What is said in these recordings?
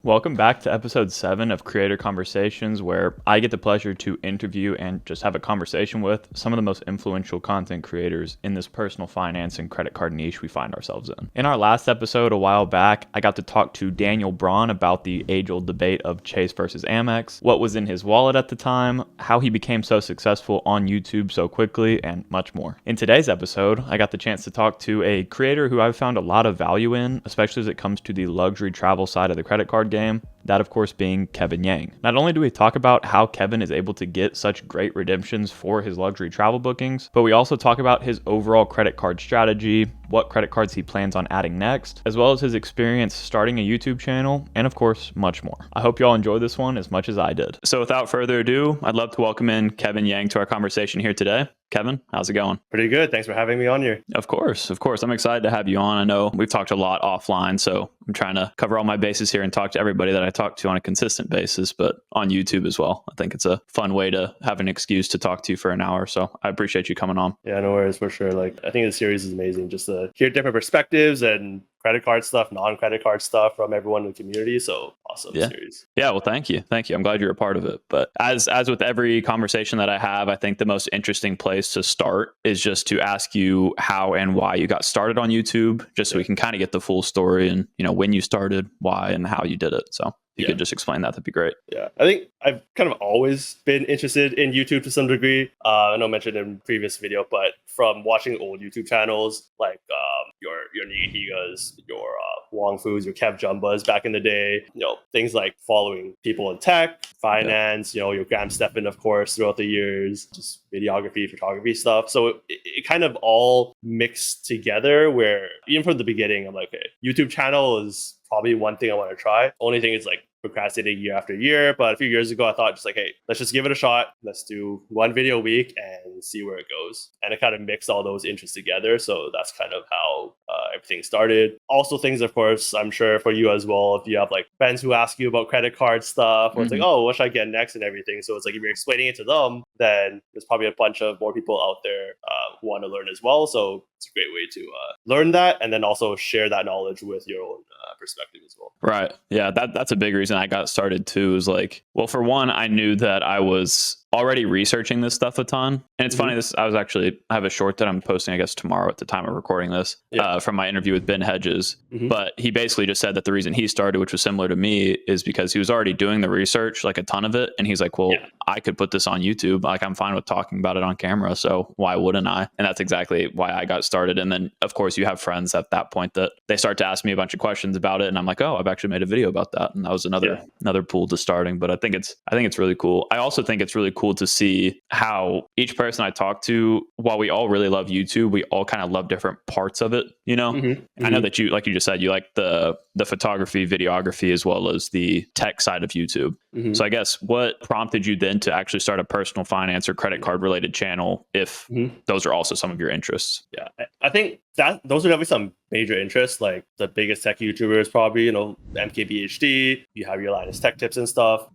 Welcome back to episode 7 of Creator Conversations, where I get the pleasure to interview and just have a conversation with some of the most influential content creators in this personal finance and credit card niche we find ourselves in. In our last episode a while back, I got to talk to Daniel Braun about the age-old debate of Chase versus Amex, what was in his wallet at the time, how he became so successful on YouTube so quickly, and much more. In today's episode, I got the chance to talk to a creator who I've found a lot of value in, especially as it comes to the luxury travel side of the credit card game, that of course being Kevin Yang. Not only do we talk about how Kevin is able to get such great redemptions for his luxury travel bookings, but we also talk about his overall credit card strategy, what credit cards he plans on adding next, as well as his experience starting a YouTube channel, and of course, much more. I hope you all enjoy this one as much as I did. So without further ado, I'd love to welcome in Kevin Yang to our conversation here today. Kevin, how's it going? Pretty good. Thanks for having me on here. Of course. I'm excited to have you on. I know we've talked a lot offline, so I'm trying to cover all my bases here and talk to everybody that I talk to on a consistent basis, but on YouTube as well. I think it's a fun way to have an excuse to talk to you for an hour. So I appreciate you coming on. Yeah, no worries, for sure. I think the series is amazing just to hear different perspectives and credit card stuff, non-credit card stuff from everyone in the community. So awesome series. Yeah, well, thank you. I'm glad you're a part of it. But as with every conversation that I have, I think the most interesting place to start is just to ask you how and why you got started on YouTube, just so we can kind of get the full story and, when you started, why, and how you did it. So you could just explain that'd be great. Yeah, I think I've kind of always been interested in YouTube to some degree. I know I mentioned in previous video, but from watching old YouTube channels like your Nihigas, your Wong Fu's, your Kev Jumbas back in the day, things like following people in tech, finance, your Graham Stephan, of course, throughout the years, just videography, photography stuff. So it kind of all mixed together where even from the beginning, I'm like, okay, YouTube channel is probably one thing I want to try. Only thing is procrastinating year after year. But a few years ago, I thought just hey, let's just give it a shot. Let's do one video a week and see where it goes. And it kind of mixed all those interests together. So that's kind of how everything started. Also things, of course, I'm sure for you as well, if you have friends who ask you about credit card stuff, or it's oh, what should I get next and everything. So it's if you're explaining it to them, then there's probably a bunch of more people out there who want to learn as well. So it's a great way to learn that and then also share that knowledge with your own perspective as well. Right. Yeah, that's a big reason I got started too, is well, for one, I knew that I was already researching this stuff a ton. And it's funny, I have a short that I'm posting, I guess, tomorrow at the time of recording this, from my interview with Ben Hedges. But he basically just said that the reason he started, which was similar to me, is because he was already doing the research, a ton of it. And he's like, well, I could put this on YouTube. I'm fine with talking about it on camera. So why wouldn't I? And that's exactly why I got started. And then, of course, you have friends at that point that they start to ask me a bunch of questions about it. And I'm like, oh, I've actually made a video about that. And that was another pool to starting. But I think it's really cool. I also think it's really cool to see how each person I talk to, while we all really love YouTube, we all kind of love different parts of it. I know that you, like you just said, you like the photography, videography, as well as the tech side of YouTube. So I guess what prompted you then to actually start a personal finance or credit card related channel, if those are also some of your interests? Yeah, I think that those are definitely some major interests. The biggest tech YouTubers probably, MKBHD, you have your Linus Tech Tips and stuff.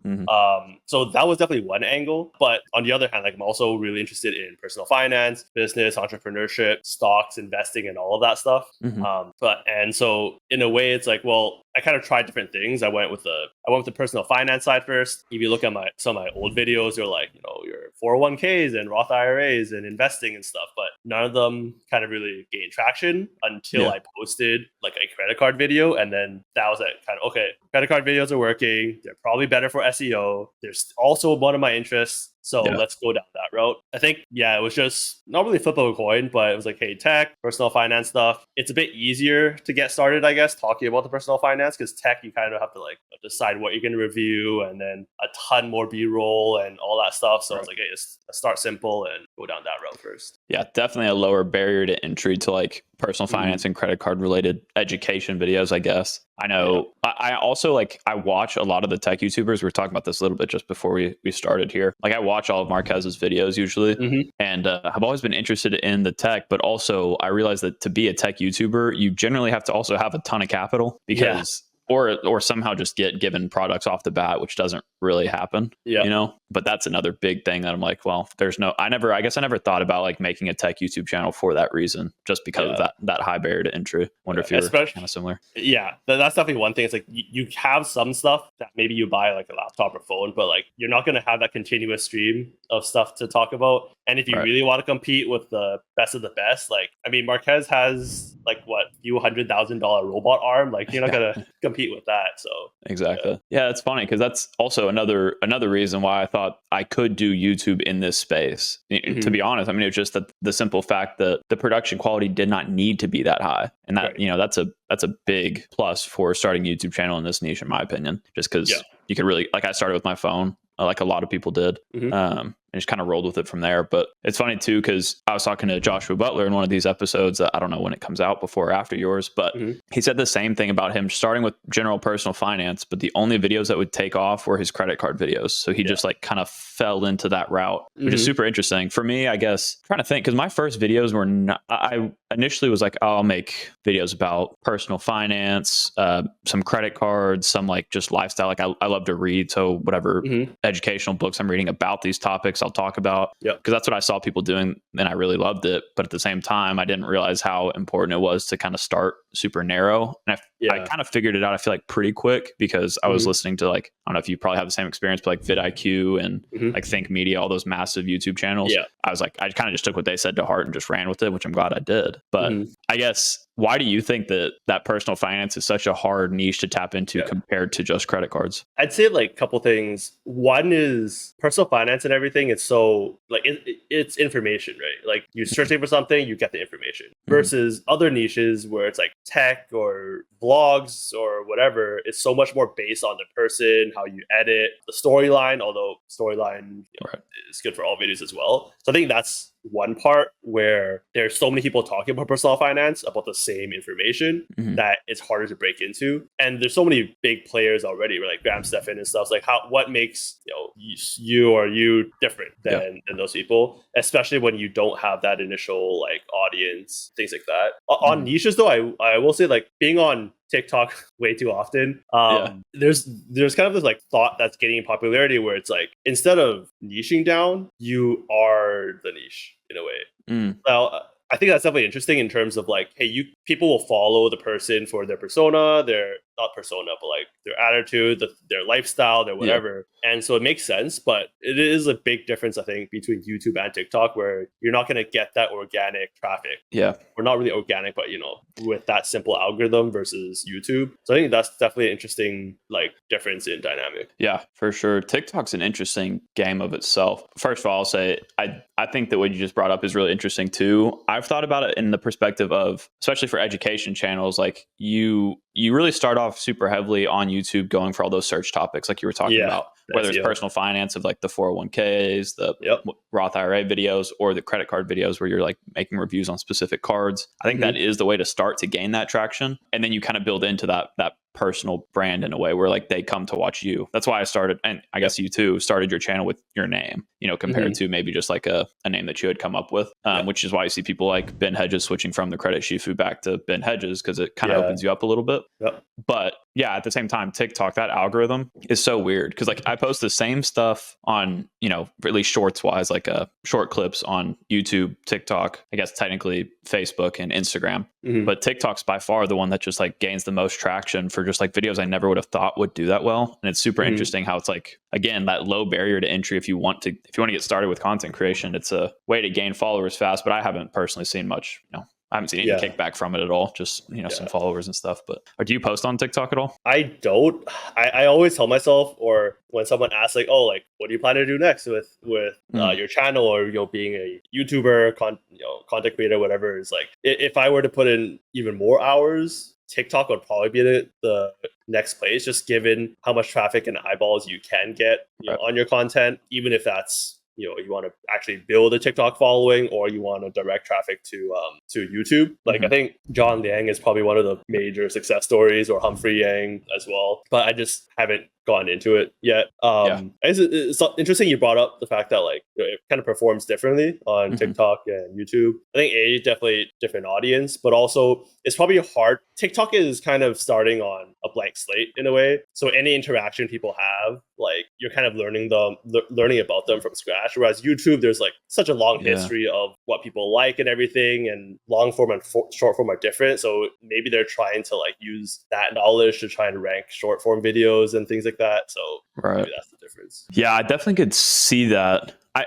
So that was definitely one angle. But on the other hand, I'm also really interested in personal finance, business, entrepreneurship, stocks, investing, and all of that stuff. And so in a way, it's well, I kind of tried different things. I went with the personal finance side first. If you look at some of my old videos, they're your 401ks and Roth IRAs and investing and stuff, but none of them kind of really gained traction until I posted a credit card video. And then that was it. Kind of, okay, credit card videos are working. They're probably better for SEO. There's also one of my interests. So let's go down that route. I think, it was just not really flip of a coin, but it was hey, tech, personal finance stuff. It's a bit easier to get started, I guess, talking about the personal finance, because tech, you kind of have to decide what you're going to review and then a ton more B-roll and all that stuff. So I was hey, let's start simple and go down that route first. Yeah, definitely a lower barrier to entry to personal finance and credit card related education videos, I guess. I know. I also I watch a lot of the tech YouTubers. We were talking about this a little bit just before we started here. I watch all of Marquez's videos usually, and I've always been interested in the tech, but also I realized that to be a tech YouTuber, you generally have to also have a ton of capital, because or somehow just get given products off the bat, which doesn't really happen. Yeah. But that's another big thing that I'm like, well, I guess I never thought about like making a tech YouTube channel for that reason, just because of that high barrier to entry. Wonder if you're kind of similar. Yeah, that's definitely one thing. It's like you have some stuff that maybe you buy like a laptop or phone, but like you're not going to have that continuous stream of stuff to talk about. And if you really want to compete with the best of the best, like, I mean, Marquez has like what, few $100,000 robot arm. Like, you're not going to compete with that. So exactly. Yeah, it's funny because that's also another reason why I thought I could do YouTube in this space. To be honest, I mean, it's just that the simple fact that the production quality did not need to be that high, and that that's a big plus for starting a YouTube channel in this niche, in my opinion. Just because you could really, like, I started with my phone, like a lot of people did. And just kind of rolled with it from there. But it's funny too, because I was talking to Joshua Butler in one of these episodes. I don't know when it comes out, before or after yours, but he said the same thing about him starting with general personal finance, but the only videos that would take off were his credit card videos. So he just like kind of fell into that route, which is super interesting for me. I guess trying to think, because my first videos were not, I initially was like, oh, I'll make videos about personal finance, some credit cards, some like just lifestyle. Like I love to read, so whatever educational books I'm reading about these topics, I'll talk about, because that's what I saw people doing, and I really loved it. But at the same time, I didn't realize how important it was to kind of start super narrow. And I kind of figured it out, I feel like, pretty quick, because I was listening to, like, I don't know if you probably have the same experience, but like vidIQ and like Think Media, all those massive YouTube channels. I was like, I kind of just took what they said to heart and just ran with it, which I'm glad I did. But I guess, why do you think that personal finance is such a hard niche to tap into compared to just credit cards? I'd say like a couple things. One is personal finance and everything. It's so like it's information, right? Like you're searching for something, you get the information. Versus other niches where it's like tech or vlogs or whatever, it's so much more based on the person, how you edit, the storyline. Although storyline is good for all videos as well. So I think that's one part where there's so many people talking about personal finance, about the same information, that it's harder to break into. And there's so many big players already, like Graham Stephan and stuff. Like what makes you different than those people, especially when you don't have that initial like audience, things like that. On niches though, I will say, like, being on TikTok way too often, there's kind of this like thought that's gaining popularity where it's like, instead of niching down, you are the niche in a way. Now, I think that's definitely interesting in terms of like, hey, people will follow the person for their persona, their not persona, but like their attitude, their lifestyle, their whatever. And so it makes sense, but it is a big difference, I think, between YouTube and TikTok, where you're not going to get that organic traffic. Or not really organic, but with that simple algorithm versus YouTube. So I think that's definitely an interesting like difference in dynamic. Yeah, for sure. TikTok's an interesting game of itself. First of all, I'll say I think that what you just brought up is really interesting too. I've thought about it in the perspective of, especially for education channels, like you really start off super heavily on YouTube going for all those search topics like you were talking about, whether it's personal finance of like the 401ks, the Roth IRA videos, or the credit card videos where you're like making reviews on specific cards. I think that is the way to start to gain that traction. And then you kind of build into that personal brand in a way where like they come to watch you. That's why I started, and I guess you too started your channel with your name, compared to maybe just like a name that you had come up with, which is why you see people like Ben Hedges switching from the Credit Shifu back to Ben Hedges, because it kind of opens you up a little bit. But yeah, at the same time, TikTok, that algorithm is so weird, because like I post the same stuff on, at least shorts wise, like short clips on YouTube, TikTok, I guess technically Facebook and Instagram. But TikTok's by far the one that just like gains the most traction for just like videos I never would have thought would do that well. And it's super interesting how it's like, again, that low barrier to entry. If you want to get started with content creation, it's a way to gain followers fast. But I haven't personally seen much, I haven't seen any kickback from it at all. Just, some followers and stuff. But do you post on TikTok at all? I don't. I always tell myself, or when someone asks like, oh, like, what do you plan to do next with your channel, or, being a YouTuber, content creator, whatever, is like, if I were to put in even more hours, TikTok would probably be the next place, just given how much traffic and eyeballs you can get on your content, even if that's, you want to actually build a TikTok following, or you want to direct traffic to YouTube. Like I think John Liang is probably one of the major success stories, or Humphrey Yang as well. But I just haven't gone into it yet. It's interesting you brought up the fact that like it kind of performs differently on TikTok and YouTube. I think definitely different audience, but also it's probably hard. TikTok is kind of starting on a blank slate in a way. So any interaction people have, like you're kind of learning about them from scratch. Whereas YouTube, there's like such a long history of what people like and everything, and long form and short form are different. So maybe they're trying to like use that knowledge to try and rank short form videos and things like that. So maybe that's the difference. Yeah, I definitely could see that. I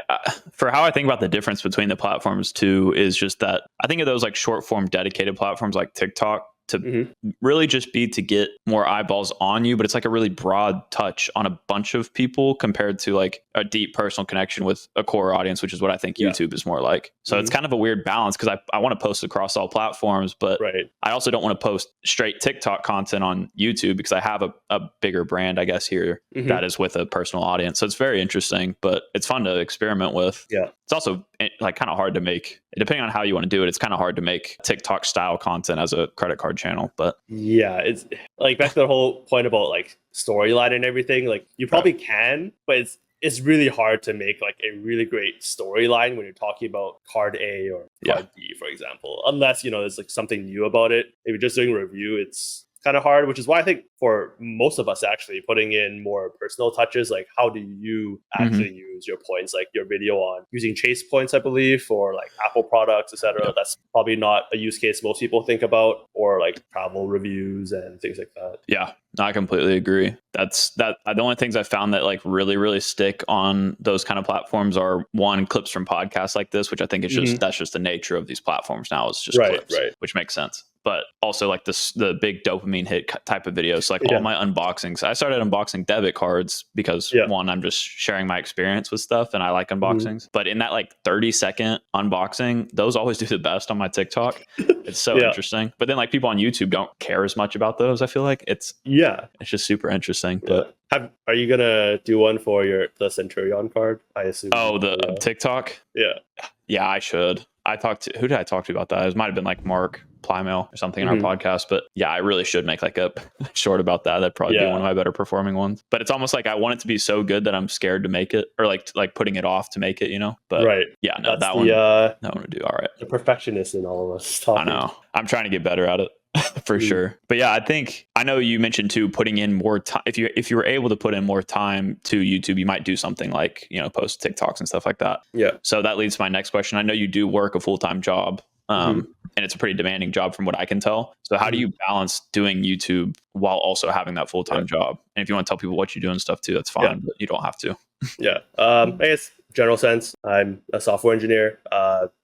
for how I think about the difference between the platforms too is just that I think of those like short form dedicated platforms like TikTok to really just be to get more eyeballs on you, but it's like a really broad touch on a bunch of people compared to like a deep personal connection with a core audience, which is what I think YouTube is more like. So it's kind of a weird balance because I want to post across all platforms, but I also don't want to post straight TikTok content on YouTube because I have a bigger brand, I guess, here that is with a personal audience. So it's very interesting, but it's fun to experiment with. Yeah. It's also like kind of hard to make, depending on how you want to do it, it's kind of hard to make TikTok style content as a credit card channel. But yeah, it's like back to the whole point about like storyline and everything. Like you probably can, but it's really hard to make like a really great storyline when you're talking about card A or card B, for example, unless there's like something new about it. If you're just doing a review, it's kind of hard, which is why I think for most of us actually putting in more personal touches, like how do you actually use your points, like your video on using Chase points, I believe, or like Apple products, etc. That's probably not a use case most people think about, or like travel reviews and things like that. Yeah, I completely agree. The only things I found that like really stick on those kind of platforms are one, clips from podcasts like this, which I think is just that's just the nature of these platforms now. It's just clips, which makes sense. But also like the big dopamine hit type of videos. So like all my unboxings, I started unboxing debit cards because one, I'm just sharing my experience with stuff and I like unboxings. But in that like 30-second unboxing, those always do the best on my TikTok. It's so interesting. But then like people on YouTube don't care as much about those. I feel like it's just super interesting. But are you gonna do one for the Centurion card? I assume. Oh, the TikTok? Yeah, I should. Who did I talk to about that? It might have been like Mark Plymail or something in our podcast. But yeah, I really should make like a short about that. That'd probably be one of my better performing ones. But it's almost like I want it to be so good that I'm scared to make it, or like putting it off to make it, But yeah, no, that one would do all right. The perfectionist in all of us talking. I know. I'm trying to get better at it. For sure. But yeah, I know you mentioned too, putting in more time. If you were able to put in more time to YouTube, you might do something like, post TikToks and stuff like that. Yeah. So that leads to my next question. I know you do work a full-time job, and it's a pretty demanding job from what I can tell. So how do you balance doing YouTube while also having that full-time job? And if you want to tell people what you do and stuff too, that's fine, but you don't have to. I guess general sense, I'm a software engineer.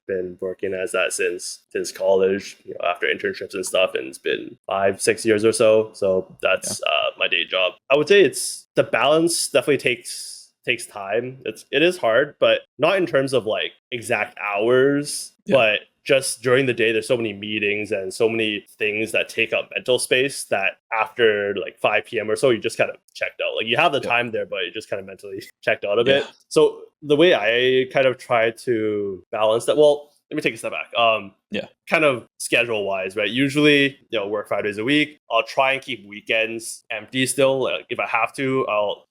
Been working as that since college, after internships and stuff, and it's been 5-6 years or so. So that's my day job. I would say it's the balance definitely takes time. It is hard, but not in terms of like exact hours, but just during the day, there's so many meetings and so many things that take up mental space that after like 5 p.m. or so, you just kind of checked out. Like you have the time there, but you just kind of mentally checked out a bit. So the way I kind of try to balance that, well, let me take a step back. Kind of schedule wise, right? Usually, work 5 days a week. I'll try and keep weekends empty still. Like if I have to,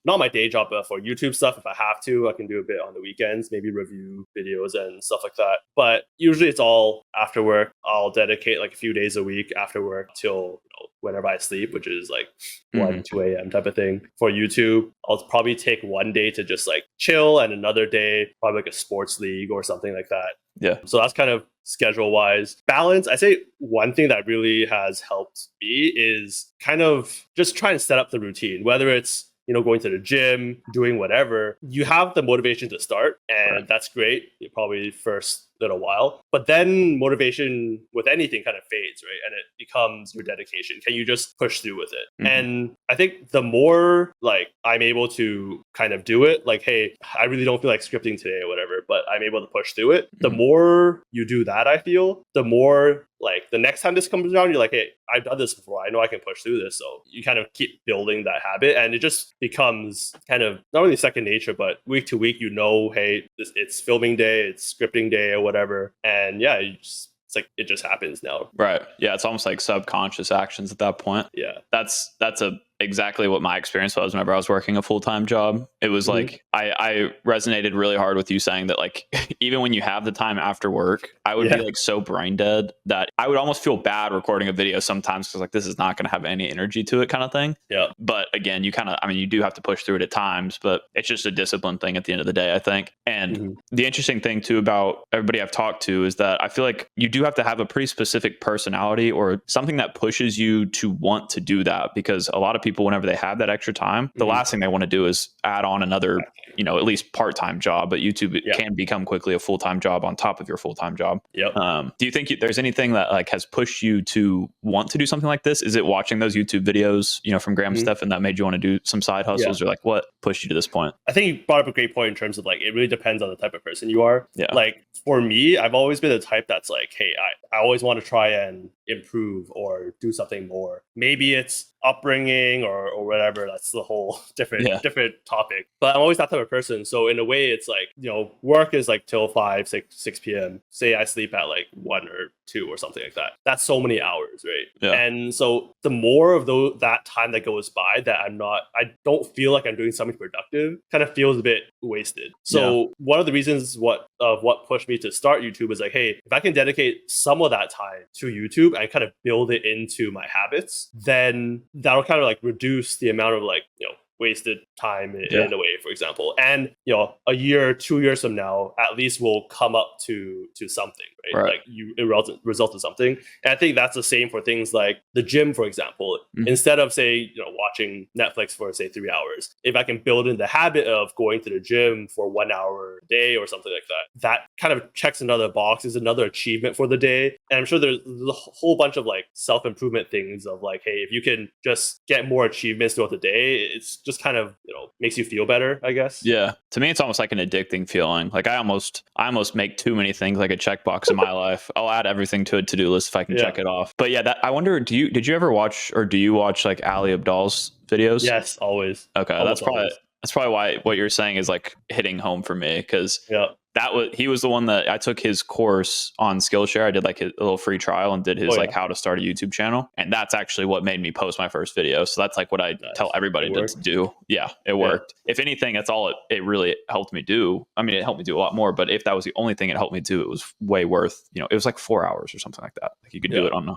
not my day job, but for YouTube stuff, if I have to, I can do a bit on the weekends, maybe review videos and stuff like that. But usually it's all after work. I'll dedicate like a few days a week after work till whenever I sleep, which is like 1-2 a.m. type of thing. For YouTube, I'll probably take one day to just like chill and another day, probably like a sports league or something like that. Yeah. So that's kind of schedule wise. Balance, I say one thing that really has helped me is kind of just trying to set up the routine, whether it's going to the gym, doing whatever. You have the motivation to start, and that's great. You probably first little while, but then motivation with anything kind of fades, right? And it becomes your dedication. Can you just push through with it? And I think the more like I'm able to kind of do it, like, hey, I really don't feel like scripting today or whatever, but I'm able to push through it. The more you do that, I feel, the more like the next time this comes around, you're like, hey, I've done this before. I know I can push through this. So you kind of keep building that habit, and it just becomes kind of not really second nature, but week to week, hey, it's filming day, it's scripting day or whatever. And it's like it just happens now. Right. Yeah. It's almost like subconscious actions at that point. Yeah. That's a exactly what my experience was whenever I was working a full-time job. It was like I resonated really hard with you saying that like even when you have the time after work, I would be like so brain dead that I would almost feel bad recording a video sometimes because like this is not going to have any energy to it kind of thing. Yeah. But again, you kind of, I mean, you do have to push through it at times, but it's just a discipline thing at the end of the day, I think. And the interesting thing too about everybody I've talked to is that I feel like you do have to have a pretty specific personality or something that pushes you to want to do that, because a lot of people, whenever they have that extra time, the last thing they want to do is add on another, you know, at least part-time job. But YouTube can become quickly a full-time job on top of your full-time job. Do you think there's anything that like has pushed you to want to do something like this? Is it watching those YouTube videos, you know, from Graham's stuff, and that made you want to do some side hustles, or like what pushed you to this point? I think you brought up a great point in terms of like it really depends on the type of person you are. Yeah. Like for me, I've always been the type that's like, hey, I always want to try and improve or do something more. Maybe it's upbringing or whatever. That's the whole different topic. But I'm always that type of person. So in a way, it's like, you know, work is like till 5, 6 p.m. Say I sleep at like 1 or 2 or something like that. That's so many hours, right? Yeah. And so the more of that time that goes by that I don't feel like I'm doing something productive, kind of feels a bit wasted. So one of the reasons what pushed me to start YouTube is like, hey, if I can dedicate some of that time to YouTube and kind of build it into my habits, then that'll kind of like reduce the amount of like, you know, wasted time in a way, for example. And, you know, a year, 2 years from now, at least we'll come up to something, right? Like it result in something. And I think that's the same for things like the gym, for example. Instead of say, you know, watching Netflix for say 3 hours, if I can build in the habit of going to the gym for 1 hour a day or something like that, that kind of checks another box, is another achievement for the day. And I'm sure there's a whole bunch of like self-improvement things of like, hey, if you can just get more achievements throughout the day, it's just kind of, you know, makes you feel better, I guess. Yeah. To me, it's almost like an addicting feeling. Like I almost make too many things like a checkbox in my life. I'll add everything to a to-do list if I can check it off. But yeah, I wonder, did you ever watch, or do you watch like Ali Abdal's videos? Yes, always. Okay. Almost That's probably why what you're saying is like hitting home for me, because he was the one that I took his course on Skillshare. I did like a little free trial and did his like how to start a YouTube channel. And that's actually what made me post my first video. So that's like what I tell everybody to do. Yeah, it worked. If anything, that's all it really helped me do. I mean, it helped me do a lot more, but if that was the only thing it helped me do, it was way worth, you know, it was like 4 hours or something like that. Like you could do it on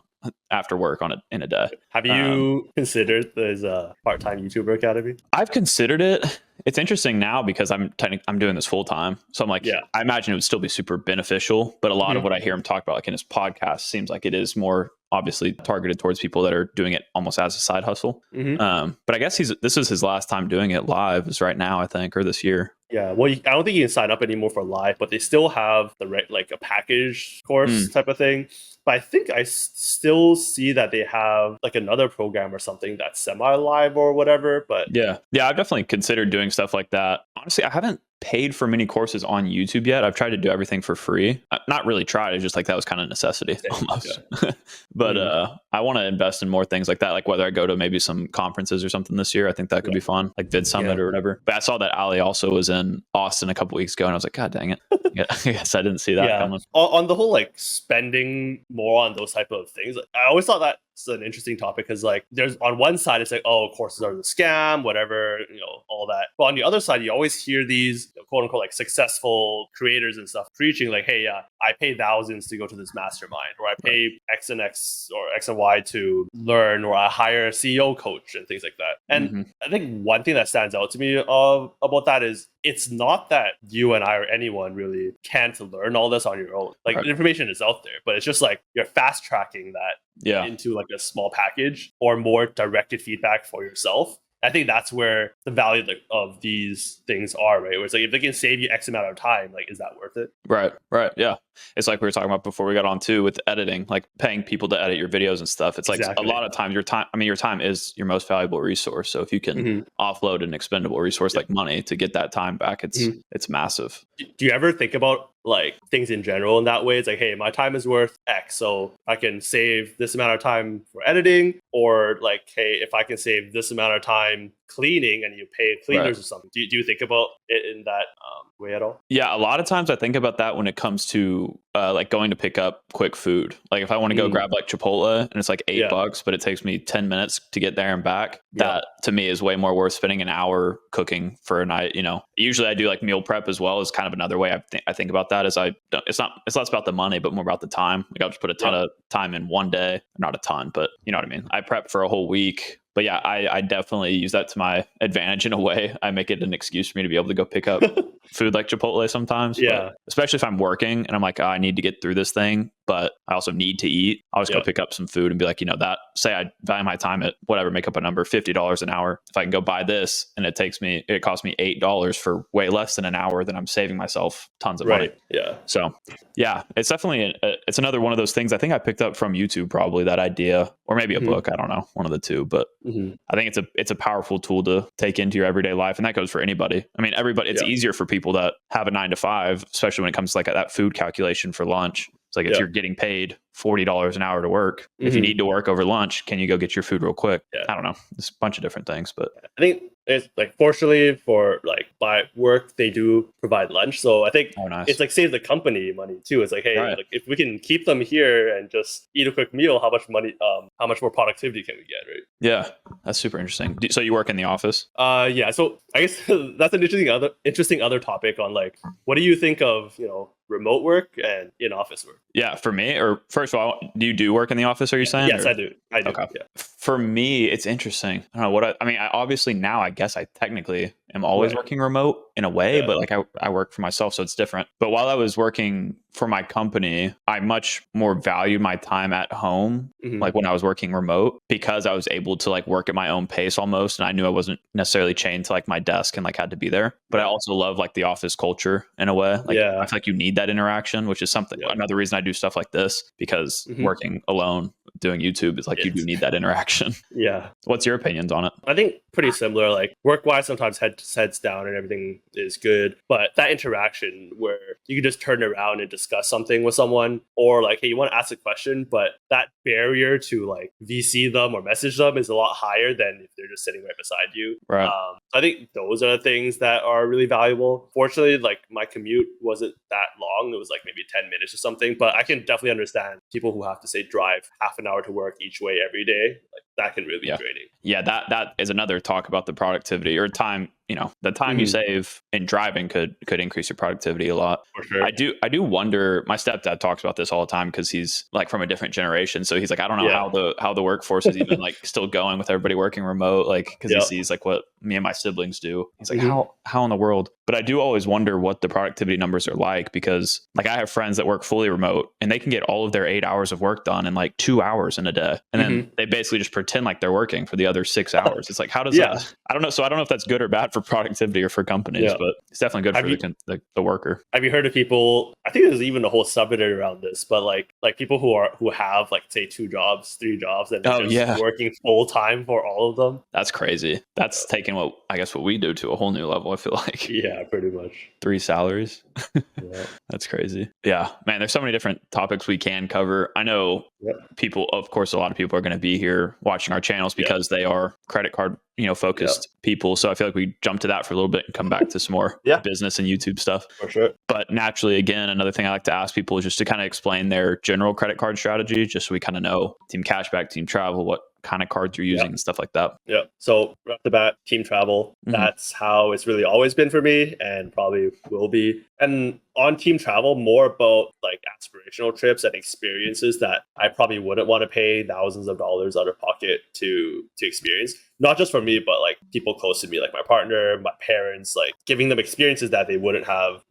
after work in a day. Have you considered there's a part-time YouTuber academy? I've considered it. It's interesting now because I'm doing this full time. So I'm like, I imagine it would still be super beneficial. But a lot of what I hear him talk about, like in his podcast, seems like it is more obviously targeted towards people that are doing it almost as a side hustle. But I guess this is his last time doing it live, is right now, I think, or this year. Yeah, well, I don't think you can sign up anymore for live, but they still have like a package course type of thing. But I think I still see that they have like another program or something that's semi-live or whatever. But yeah, I've definitely considered doing stuff like that. Honestly, I haven't paid for many courses on YouTube yet. I've tried to do everything for free. Not really tried. It's just like that was kind of necessity almost. But I want to invest in more things like that. Like whether I go to maybe some conferences or something this year, I think that could be fun, like Vid Summit or whatever. But I saw that Ali also was in Austin a couple weeks ago, and I was like, God dang it. I guess I didn't see that coming. On the whole, like spending more on those type of things, I always thought that's an interesting topic, because like there's on one side it's like, oh, courses are the scam, whatever, you know, all that. But on the other side, you always hear these, you know, quote unquote like successful creators and stuff preaching like, hey, I pay thousands to go to this mastermind, or I pay X and X or X and Y to learn, or I hire a CEO coach and things like that. And I think one thing that stands out to me about that is it's not that you and I or anyone really can't learn all this on your own. Like the information is out there, but it's just like you're fast tracking that into like a small package or more directed feedback for yourself. I think that's where the value of these things are, right? Where it's like, if they can save you X amount of time, like, is that worth it? Right. Yeah. It's like we were talking about before we got on too with editing, like paying people to edit your videos and stuff. It's like a lot of times your time is your most valuable resource. So if you can offload an expendable resource like money to get that time back, it's massive. Do you ever think about like things in general in that way? It's like, hey, my time is worth X, so I can save this amount of time for editing, or like, hey, if I can save this amount of time cleaning and you pay cleaners or something. Do you think about it in that way at all? Yeah, a lot of times I think about that when it comes to like going to pick up quick food. Like if I want to go grab like Chipotle and it's like $8, but it takes me 10 minutes to get there and back, that to me is way more worth spending an hour cooking for a night. Usually I do like meal prep as well, is kind of another way I think about that. Is it's less about the money, but more about the time. Like I'll just put a ton of time in one day, not a ton, but you know what I mean? I prep for a whole week. But yeah, I definitely use that to my advantage in a way. I make it an excuse for me to be able to go pick up food like Chipotle sometimes. Yeah. But especially if I'm working and I'm like, I need to get through this thing, but I also need to eat. I'll just go pick up some food and be like, that, say I value my time at whatever, make up a number, $50 an hour. If I can go buy this and it costs me $8 for way less than an hour, then I'm saving myself tons of money. Yeah. So yeah, it's definitely, it's another one of those things I think I picked up from YouTube, probably that idea, or maybe a book. I don't know, one of the two, but I think it's a powerful tool to take into your everyday life. And that goes for anybody. I mean, everybody, it's easier for people that have a 9 to 5, especially when it comes to like that food calculation for lunch. It's like if you're getting paid $40 an hour to work, if you need to work over lunch, can you go get your food real quick? I don't know. There's a bunch of different things, but I think it's like, fortunately for like by work, they do provide lunch. So I think it's like saves the company money too. It's like, hey, like if we can keep them here and just eat a quick meal, how much money, how much more productivity can we get, right? Yeah, that's super interesting. So you work in the office? Yeah. So I guess that's an interesting other topic on like, what do you think of, remote work and in-office work? Yeah, for me, or first of all, do you do work in the office, are you saying? Yes, I do. Okay. Yeah. For me, it's interesting. I don't know I obviously now I guess I technically am always working remote in a way, but like I work for myself, so it's different. But while I was working for my company, I much more valued my time at home, like when I was working remote, because I was able to like work at my own pace almost. And I knew I wasn't necessarily chained to like my desk and like had to be there. But I also love like the office culture in a way. Like I feel like you need that interaction, which is something, another reason I do stuff like this, because working alone, doing YouTube is like, you do need that interaction. Yeah. What's your opinions on it? I think pretty similar. Like work-wise, sometimes heads down and everything is good, but that interaction where you can just turn around and discuss something with someone, or like, hey, you want to ask a question, but that barrier to like VC them or message them is a lot higher than if they're just sitting right beside you. Right. I think those are the things that are really valuable. Fortunately, like my commute wasn't that long. It was like maybe 10 minutes or something, but I can definitely understand people who have to say drive half an hour to work each way every day. Like that can really be draining. Yeah, that is another talk about the productivity or time. The time you save in driving could increase your productivity a lot. For sure. I do wonder. My stepdad talks about this all the time because he's like from a different generation. So he's like, I don't know how the workforce is even like still going with everybody working remote. Like because he sees like what me and my siblings do. He's like, how in the world? But I do always wonder what the productivity numbers are like, because like I have friends that work fully remote and they can get all of their 8 hours of work done in like 2 hours in a day, and then they basically just pretend like they're working for the other 6 hours. It's like, how does that? I don't know. So I don't know if that's good or bad for productivity or for companies, but it's definitely good for the worker. Have you heard of people? I think there's even a whole subreddit around this, but like people who have like say 2 jobs, 3 jobs, and they're just working full time for all of them. That's crazy. That's taking what we do to a whole new level. I feel like. Yeah, pretty much. 3 salaries. That's crazy. Yeah, man. There's so many different topics we can cover. I know people. Of course, a lot of people are going to be here watching our channels because they are credit card focused people. So I feel like we jump to that for a little bit and come back to some more business and YouTube stuff. For sure. But naturally, again, another thing I like to ask people is just to kind of explain their general credit card strategy, just so we kind of know Team Cashback, Team Travel, what kind of cards you're using and stuff like that. Yeah. So right off the bat, Team Travel, that's how it's really always been for me and probably will be. And on Team Travel, more about like aspirational trips and experiences that I probably wouldn't want to pay thousands of dollars out of pocket to experience. Not just for me, but like people close to me, like my partner, my parents, like giving them experiences that they wouldn't have,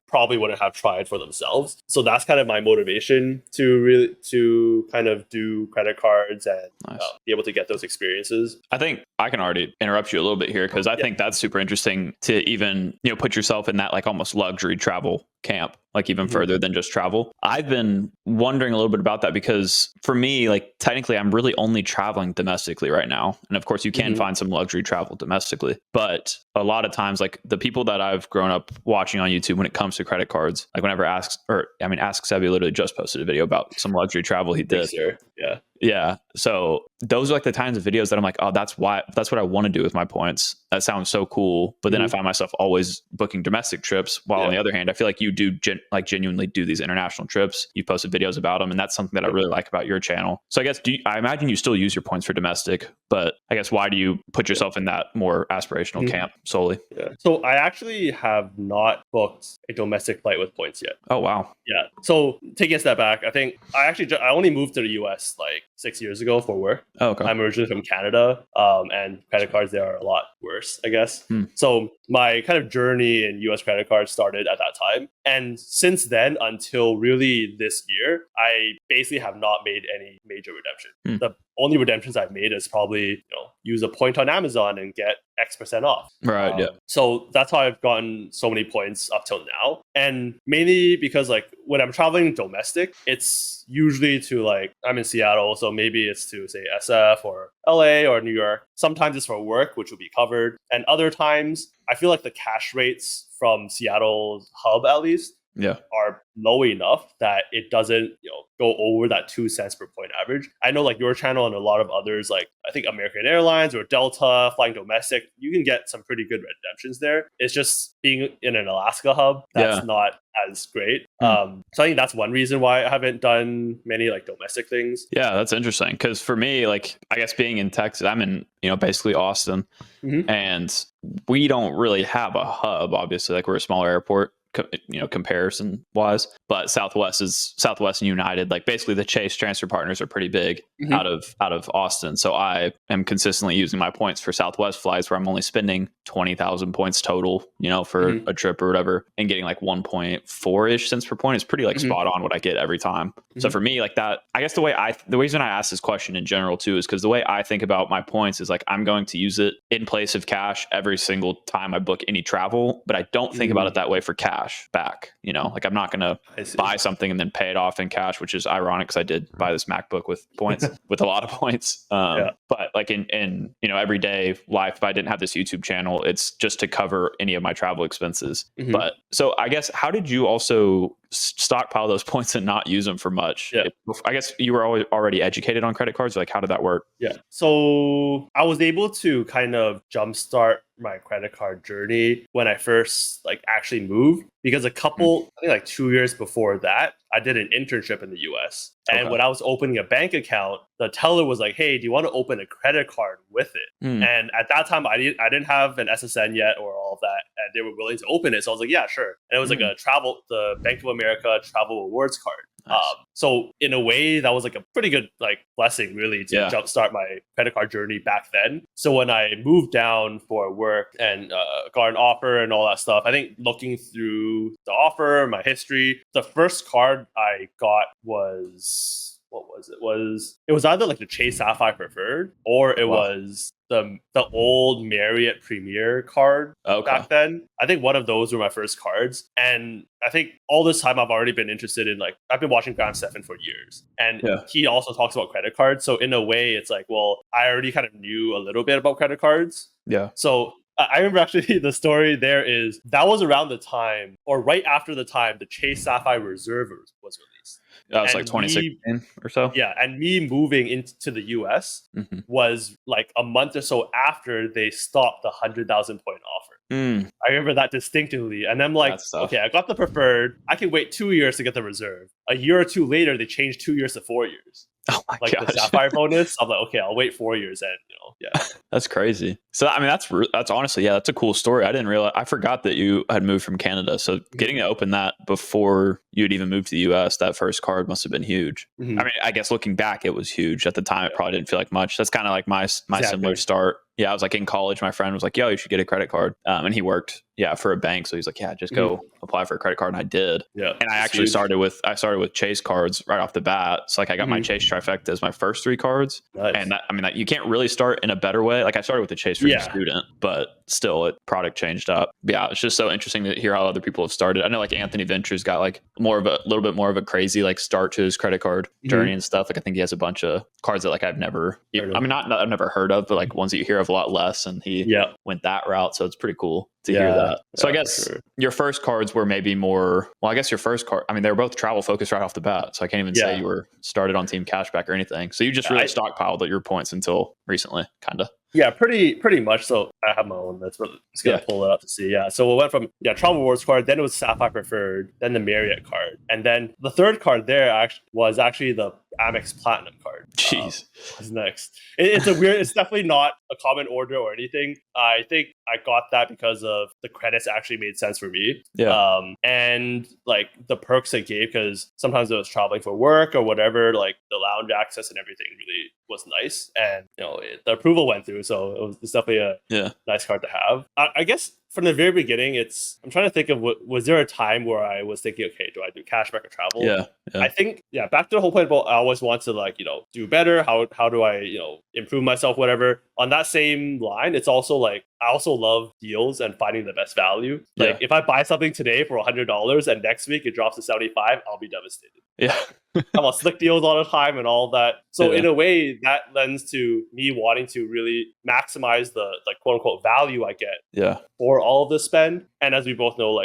probably wouldn't have tried for themselves. So that's kind of my motivation to kind of do credit cards and be able to get those experiences. I think I can already interrupt you a little bit here, because I think that's super interesting to even, put yourself in that like almost luxury travel camp. like even further than just travel. I've been wondering a little bit about that because for me, like technically I'm really only traveling domestically right now. And of course you can find some luxury travel domestically, but a lot of times like the people that I've grown up watching on YouTube when it comes to credit cards, like whenever Ask Sebi literally just posted a video about some luxury travel he did. Sure. Yeah. Yeah. So those are like the kinds of videos that I'm like, oh, that's what I want to do with my points. That sounds so cool. But then I find myself always booking domestic trips. While on the other hand, I feel like you do genuinely do these international trips. You posted videos about them. And that's something that I really like about your channel. So I guess, I imagine you still use your points for domestic, but I guess why do you put yourself in that more aspirational camp solely? Yeah. So I actually have not booked a domestic flight with points yet. Oh, wow. Yeah. So taking a step back, I think I only moved to the US like 6 years ago for work. Oh, okay. I'm originally from Canada, and credit cards there are a lot worse, I guess. So my kind of journey in US credit cards started at that time. And since then until really this year, I basically have not made any major redemption. The only redemptions I've made is probably, use a point on Amazon and get X% off. Right. Yeah. So that's how I've gotten so many points up till now. And mainly because like when I'm traveling domestic, it's usually to like, I'm in Seattle. So maybe it's to say SF or LA or New York. Sometimes it's for work, which will be covered. And other times I feel like the cash rates from Seattle's hub, at least, are low enough that it doesn't go over that 2 cents per point average. I know like your channel and a lot of others, like I think American Airlines or Delta flying domestic, you can get some pretty good redemptions there. It's just being in an Alaska hub that's not as great. So I think that's one reason why I haven't done many like domestic things. Yeah, that's interesting because for me, like I guess being in Texas, I'm in basically Austin, and we don't really have a hub. Obviously, like we're a smaller airport, comparison wise, but Southwest and United, like basically the Chase transfer partners are pretty big out of Austin. So I am consistently using my points for Southwest flights where I'm only spending 20,000 points total, for a trip or whatever, and getting like 1.4-ish cents per point is pretty like spot on what I get every time. So for me, like that, I guess the reason I ask this question in general too is because the way I think about my points is like I'm going to use it in place of cash every single time I book any travel, but I don't think about it that way for cash back. Like I'm not going to buy something and then pay it off in cash, which is ironic because I did buy this MacBook with points, with a lot of points. But like in everyday life, if I didn't have this YouTube channel, it's just to cover any of my travel expenses. But so I guess, how did you also stockpile those points and not use them for much? I guess you were already educated on credit cards. Like, how did that work? Yeah. So I was able to kind of jumpstart my credit card journey when I first like actually moved, because I think like 2 years before that, I did an internship in the US. And when I was opening a bank account, the teller was like, hey, do you want to open a credit card with it? And at that time, I didn't have an SSN yet or all of that. And they were willing to open it. So I was like, yeah, sure. And it was like the Bank of America travel rewards card. Nice. So in a way, that was like a pretty good like blessing really to jumpstart my credit card journey back then. So when I moved down for work and got an offer and all that stuff, I think looking through the offer, my history, the first card I got was, what was it? It was either like the Chase Sapphire Preferred or it was the old Marriott Premier card back then. I think one of those were my first cards. And I think all this time I've already been interested in, like, I've been watching Graham Stephan for years. And he also talks about credit cards. So in a way, it's like, well, I already kind of knew a little bit about credit cards. Yeah. So I remember actually the story there is that was around the time or right after the time the Chase Sapphire Reserve was released. That was like 2016 or so. Yeah. And me moving into the US was like a month or so after they stopped the 100,000 point offer. I remember that distinctively. And I'm like, okay, I got the preferred. I can wait 2 years to get the reserve. A year or two later, they changed 2 years to 4 years. Oh my like gosh. The Sapphire bonus. I'm like, okay, I'll wait 4 years. And, That's crazy. So, I mean, that's honestly, that's a cool story. I didn't realize, I forgot that you had moved from Canada. So getting to open that before you'd even moved to the US, that first card must have been huge. I mean, I guess looking back, it was huge. At the time, it probably didn't feel like much. That's kind of like my similar start. I was like in college. My friend was like, yo, you should get a credit card. And he worked, for a bank. So he's like, yeah, just go apply for a credit card. And I did. Yeah. And I actually started with Chase cards right off the bat. So like I got my Chase trifecta as my first 3 cards. Nice. And that, you can't really start in a better way. Like I started with the Chase for student, but still product changed up. But yeah, it's just so interesting to hear how other people have started. I know like Anthony Venture's got like a little bit more of a crazy like start to his credit card journey and stuff. Like I think he has a bunch of cards that like I've never heard of, but like ones that you hear of a lot less. And he went that route. So it's pretty cool to hear that. So I guess your first cards were maybe more, well, I guess your first card, I mean, they were both travel focused right off the bat. So I can't even say you were started on team cashback or anything. So you just really stockpiled your points until recently, kind of. Yeah, pretty much. So I have my own. That's what I'm just gonna pull it up to see. Yeah. So it went from Travel Rewards card, then it was Sapphire Preferred, then the Marriott card, and then the third card there was actually the Amex Platinum card. Jeez, was next. It's a weird. It's definitely not a common order or anything. I think I got that because of the credits actually made sense for me. Yeah. And like the perks it gave, because sometimes I was traveling for work or whatever. Like the lounge access and everything really was nice, and the approval went through. So it's definitely a nice card to have. I guess from the very beginning, I'm trying to think of was there a time where I was thinking, okay, do I do cashback or travel? Yeah. I think, back to the whole point about I always want to do better. How do I, improve myself, whatever. On that same line, it's also like, I also love deals and finding the best value. Like if I buy something today for $100 and next week it drops to 75, I'll be devastated. Yeah. I'm on slick deals all the time and all that. So in a way that lends to me wanting to really maximize the quote unquote value I get for all of the spend. And as we both know,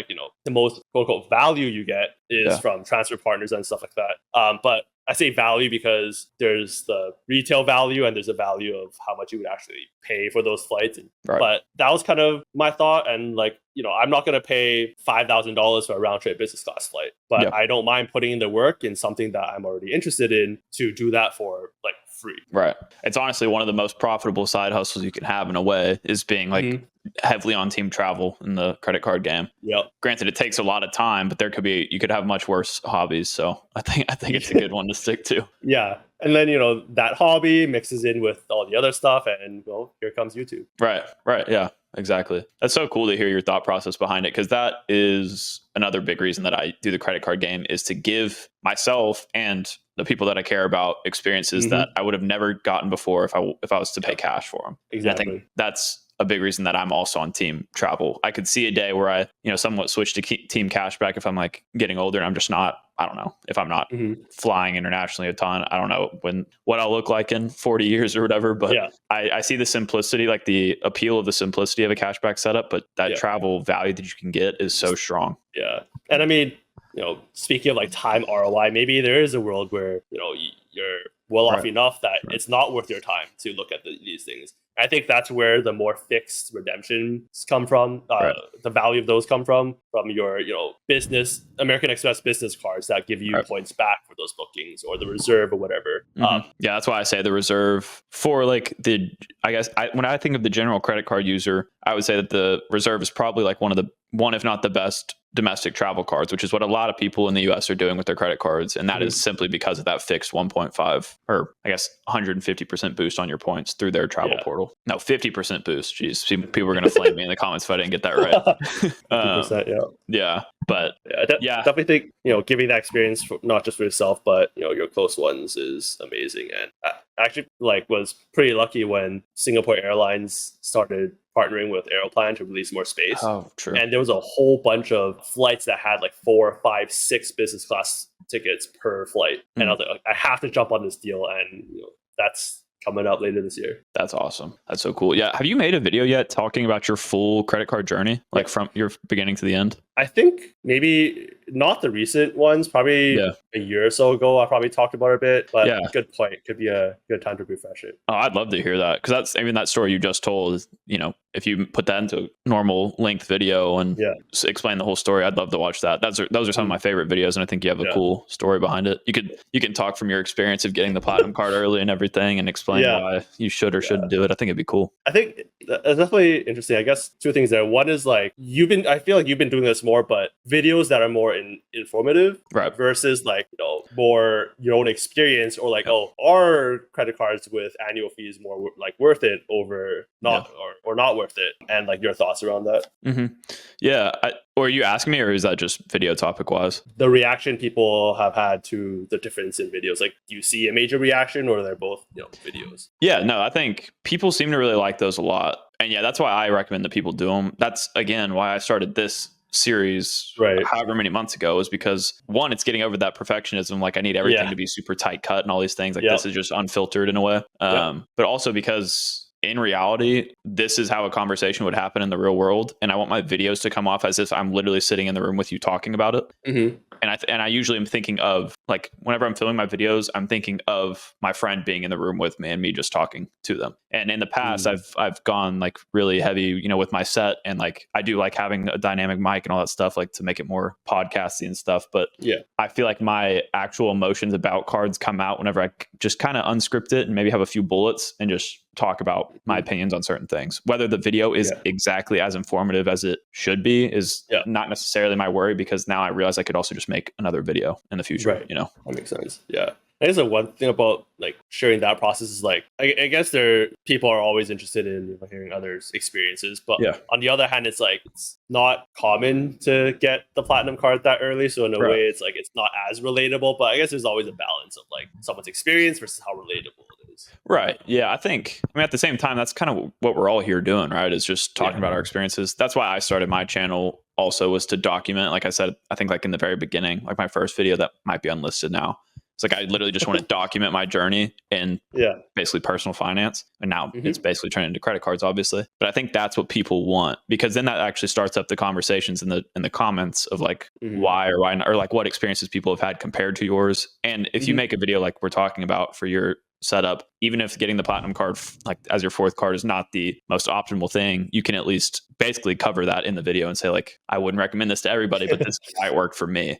the most quote unquote value you get is from transfer partners and stuff like that. But I say value because there's the retail value and there's a value of how much you would actually pay for those flights. But that was kind of my thought. And I'm not going to pay $5,000 for a round trip business class flight, but I don't mind putting in the work in something that I'm already interested in to do that for free. Right. It's honestly one of the most profitable side hustles you can have in a way, is being heavily on team travel in the credit card game. Yep. Granted, it takes a lot of time, but you could have much worse hobbies. So I think it's a good one to stick to. Yeah. And then, that hobby mixes in with all the other stuff, and here comes YouTube. Right. Yeah, exactly. That's so cool to hear your thought process behind it, because that is another big reason that I do the credit card game, is to give myself and the people that I care about experiences that I would have never gotten before if I was to pay cash for them. Exactly. I think that's a big reason that I'm also on team travel. I could see a day where I, somewhat switch to team cashback if I'm getting older and I'm just not, I don't know, if I'm not flying internationally a ton. I don't know what I'll look like in 40 years or whatever, but I see the simplicity, like the appeal of the simplicity of a cashback setup, but that travel value that you can get is so strong. Yeah. And I mean, speaking of time ROI, maybe there is a world where, you're well off enough that it's not worth your time to look at these things. I think that's where the more fixed redemptions come from. The value of those come from your, business, American Express business cards that give you points back for those bookings, or the reserve or whatever. That's why I say the reserve for when I think of the general credit card user, I would say that the reserve is probably one, if not the best domestic travel cards, which is what a lot of people in the US are doing with their credit cards. And that is simply because of that fixed 1.5 or I guess 150% boost on your points through their travel portal. No, 50% boost. Jeez, people are going to flame me in the comments if I didn't get that right. 50%, yeah. But I definitely think, giving that experience for, not just for yourself, but, your close ones is amazing. And I actually was pretty lucky when Singapore Airlines started partnering with Aeroplan to release more space. Oh, true. And there was a whole bunch of flights that had 4, 5, 6 business class tickets per flight. And I was like, I have to jump on this deal. And that's coming up later this year. That's awesome. That's so cool. Yeah. Have you made a video yet talking about your full credit card journey, from your beginning to the end? I think maybe not the recent ones, probably a year or so ago, I probably talked about it a bit, but good point. Could be a good time to refresh it. Oh, I'd love to hear that. Cause that story you just told is, if you put that into a normal length video and explain the whole story, I'd love to watch that. Those are some of my favorite videos. And I think you have a cool story behind it. You can talk from your experience of getting the platinum card early and everything and explain why you should or shouldn't do it. I think it'd be cool. I think that's definitely interesting. I guess 2 things there. One is I feel like you've been doing this more, but videos that are more informative Right. versus like, more your own experience, or like, are credit cards with annual fees more like worth it over not or not worth it, and like your thoughts around that. Yeah. Or are you asking me, or is that just video topic wise? The reaction people have had to the difference in videos, like, do you see a major reaction, or they're both videos? Yeah, no, I think people seem to really like those a lot. And yeah, that's why I recommend that people do them. That's, again, why I started this series however many months ago, is because, one, it's getting over that perfectionism. Like, I need everything to be super tight cut and all these things. Like, this is just unfiltered in a way. But also because in reality, this is how a conversation would happen in the real world. And I want my videos to come off as if I'm literally sitting in the room with you talking about it. And I usually am thinking of, like, whenever I'm filming my videos, I'm thinking of my friend being in the room with me and me just talking to them. And in the past, I've gone like really heavy, with my set, and like I do like having a dynamic mic and all that stuff, like to make it more podcasty and stuff. But I feel like my actual emotions about cards come out whenever I just kind of unscript it and maybe have a few bullets and just talk about my opinions on certain things. Whether the video is exactly as informative as it should be is not necessarily my worry, because now I realize I could also just make another video in the future. That makes sense. I guess the one thing about like sharing that process is like, I guess people are always interested in hearing others' experiences, but on the other hand, it's like it's not common to get the platinum card that early, so in a way, it's like it's not as relatable. But I guess there's always a balance of like someone's experience versus how relatable it is. Right. Yeah. I mean, at the same time, that's kind of what we're all here doing, right? Is just talking about our experiences. That's why I started my channel also, was to document, like I said, I think like in the very beginning, like my first video that might be unlisted now. It's like I literally just want to document my journey in basically personal finance. And now it's basically turned into credit cards, obviously. But I think that's what people want, because then that actually starts up the conversations in the comments of like why or why not, or like what experiences people have had compared to yours. And if you make a video like we're talking about for your setup, even if getting the platinum card like as your fourth card is not the most optimal thing, you can at least basically cover that in the video and say like, I wouldn't recommend this to everybody, but this is why it worked for me.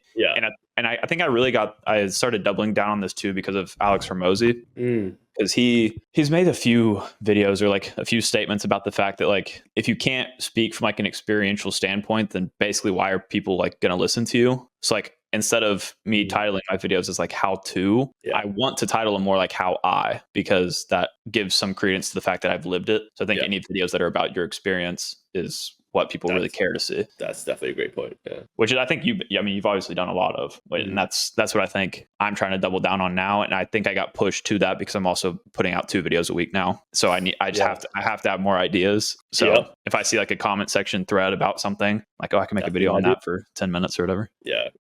And I think I started doubling down on this too because of Alex Hormozy, because he's made a few videos or like a few statements about the fact that like, if you can't speak from like an experiential standpoint, then basically why are people like going to listen to you? So like, instead of me titling my videos as like how to, I want to title them more like how I, because that gives some credence to the fact that I've lived it. So I think any videos that are about your experience is what people really care to see. That's definitely a great point. Which I think you've obviously done a lot of, and that's what I think I'm trying to double down on now. And I think I got pushed to that because I'm also putting out 2 videos a week now. So I have to have more ideas. So if I see like a comment section thread about something, like, oh, I can make a video on that for 10 minutes or whatever.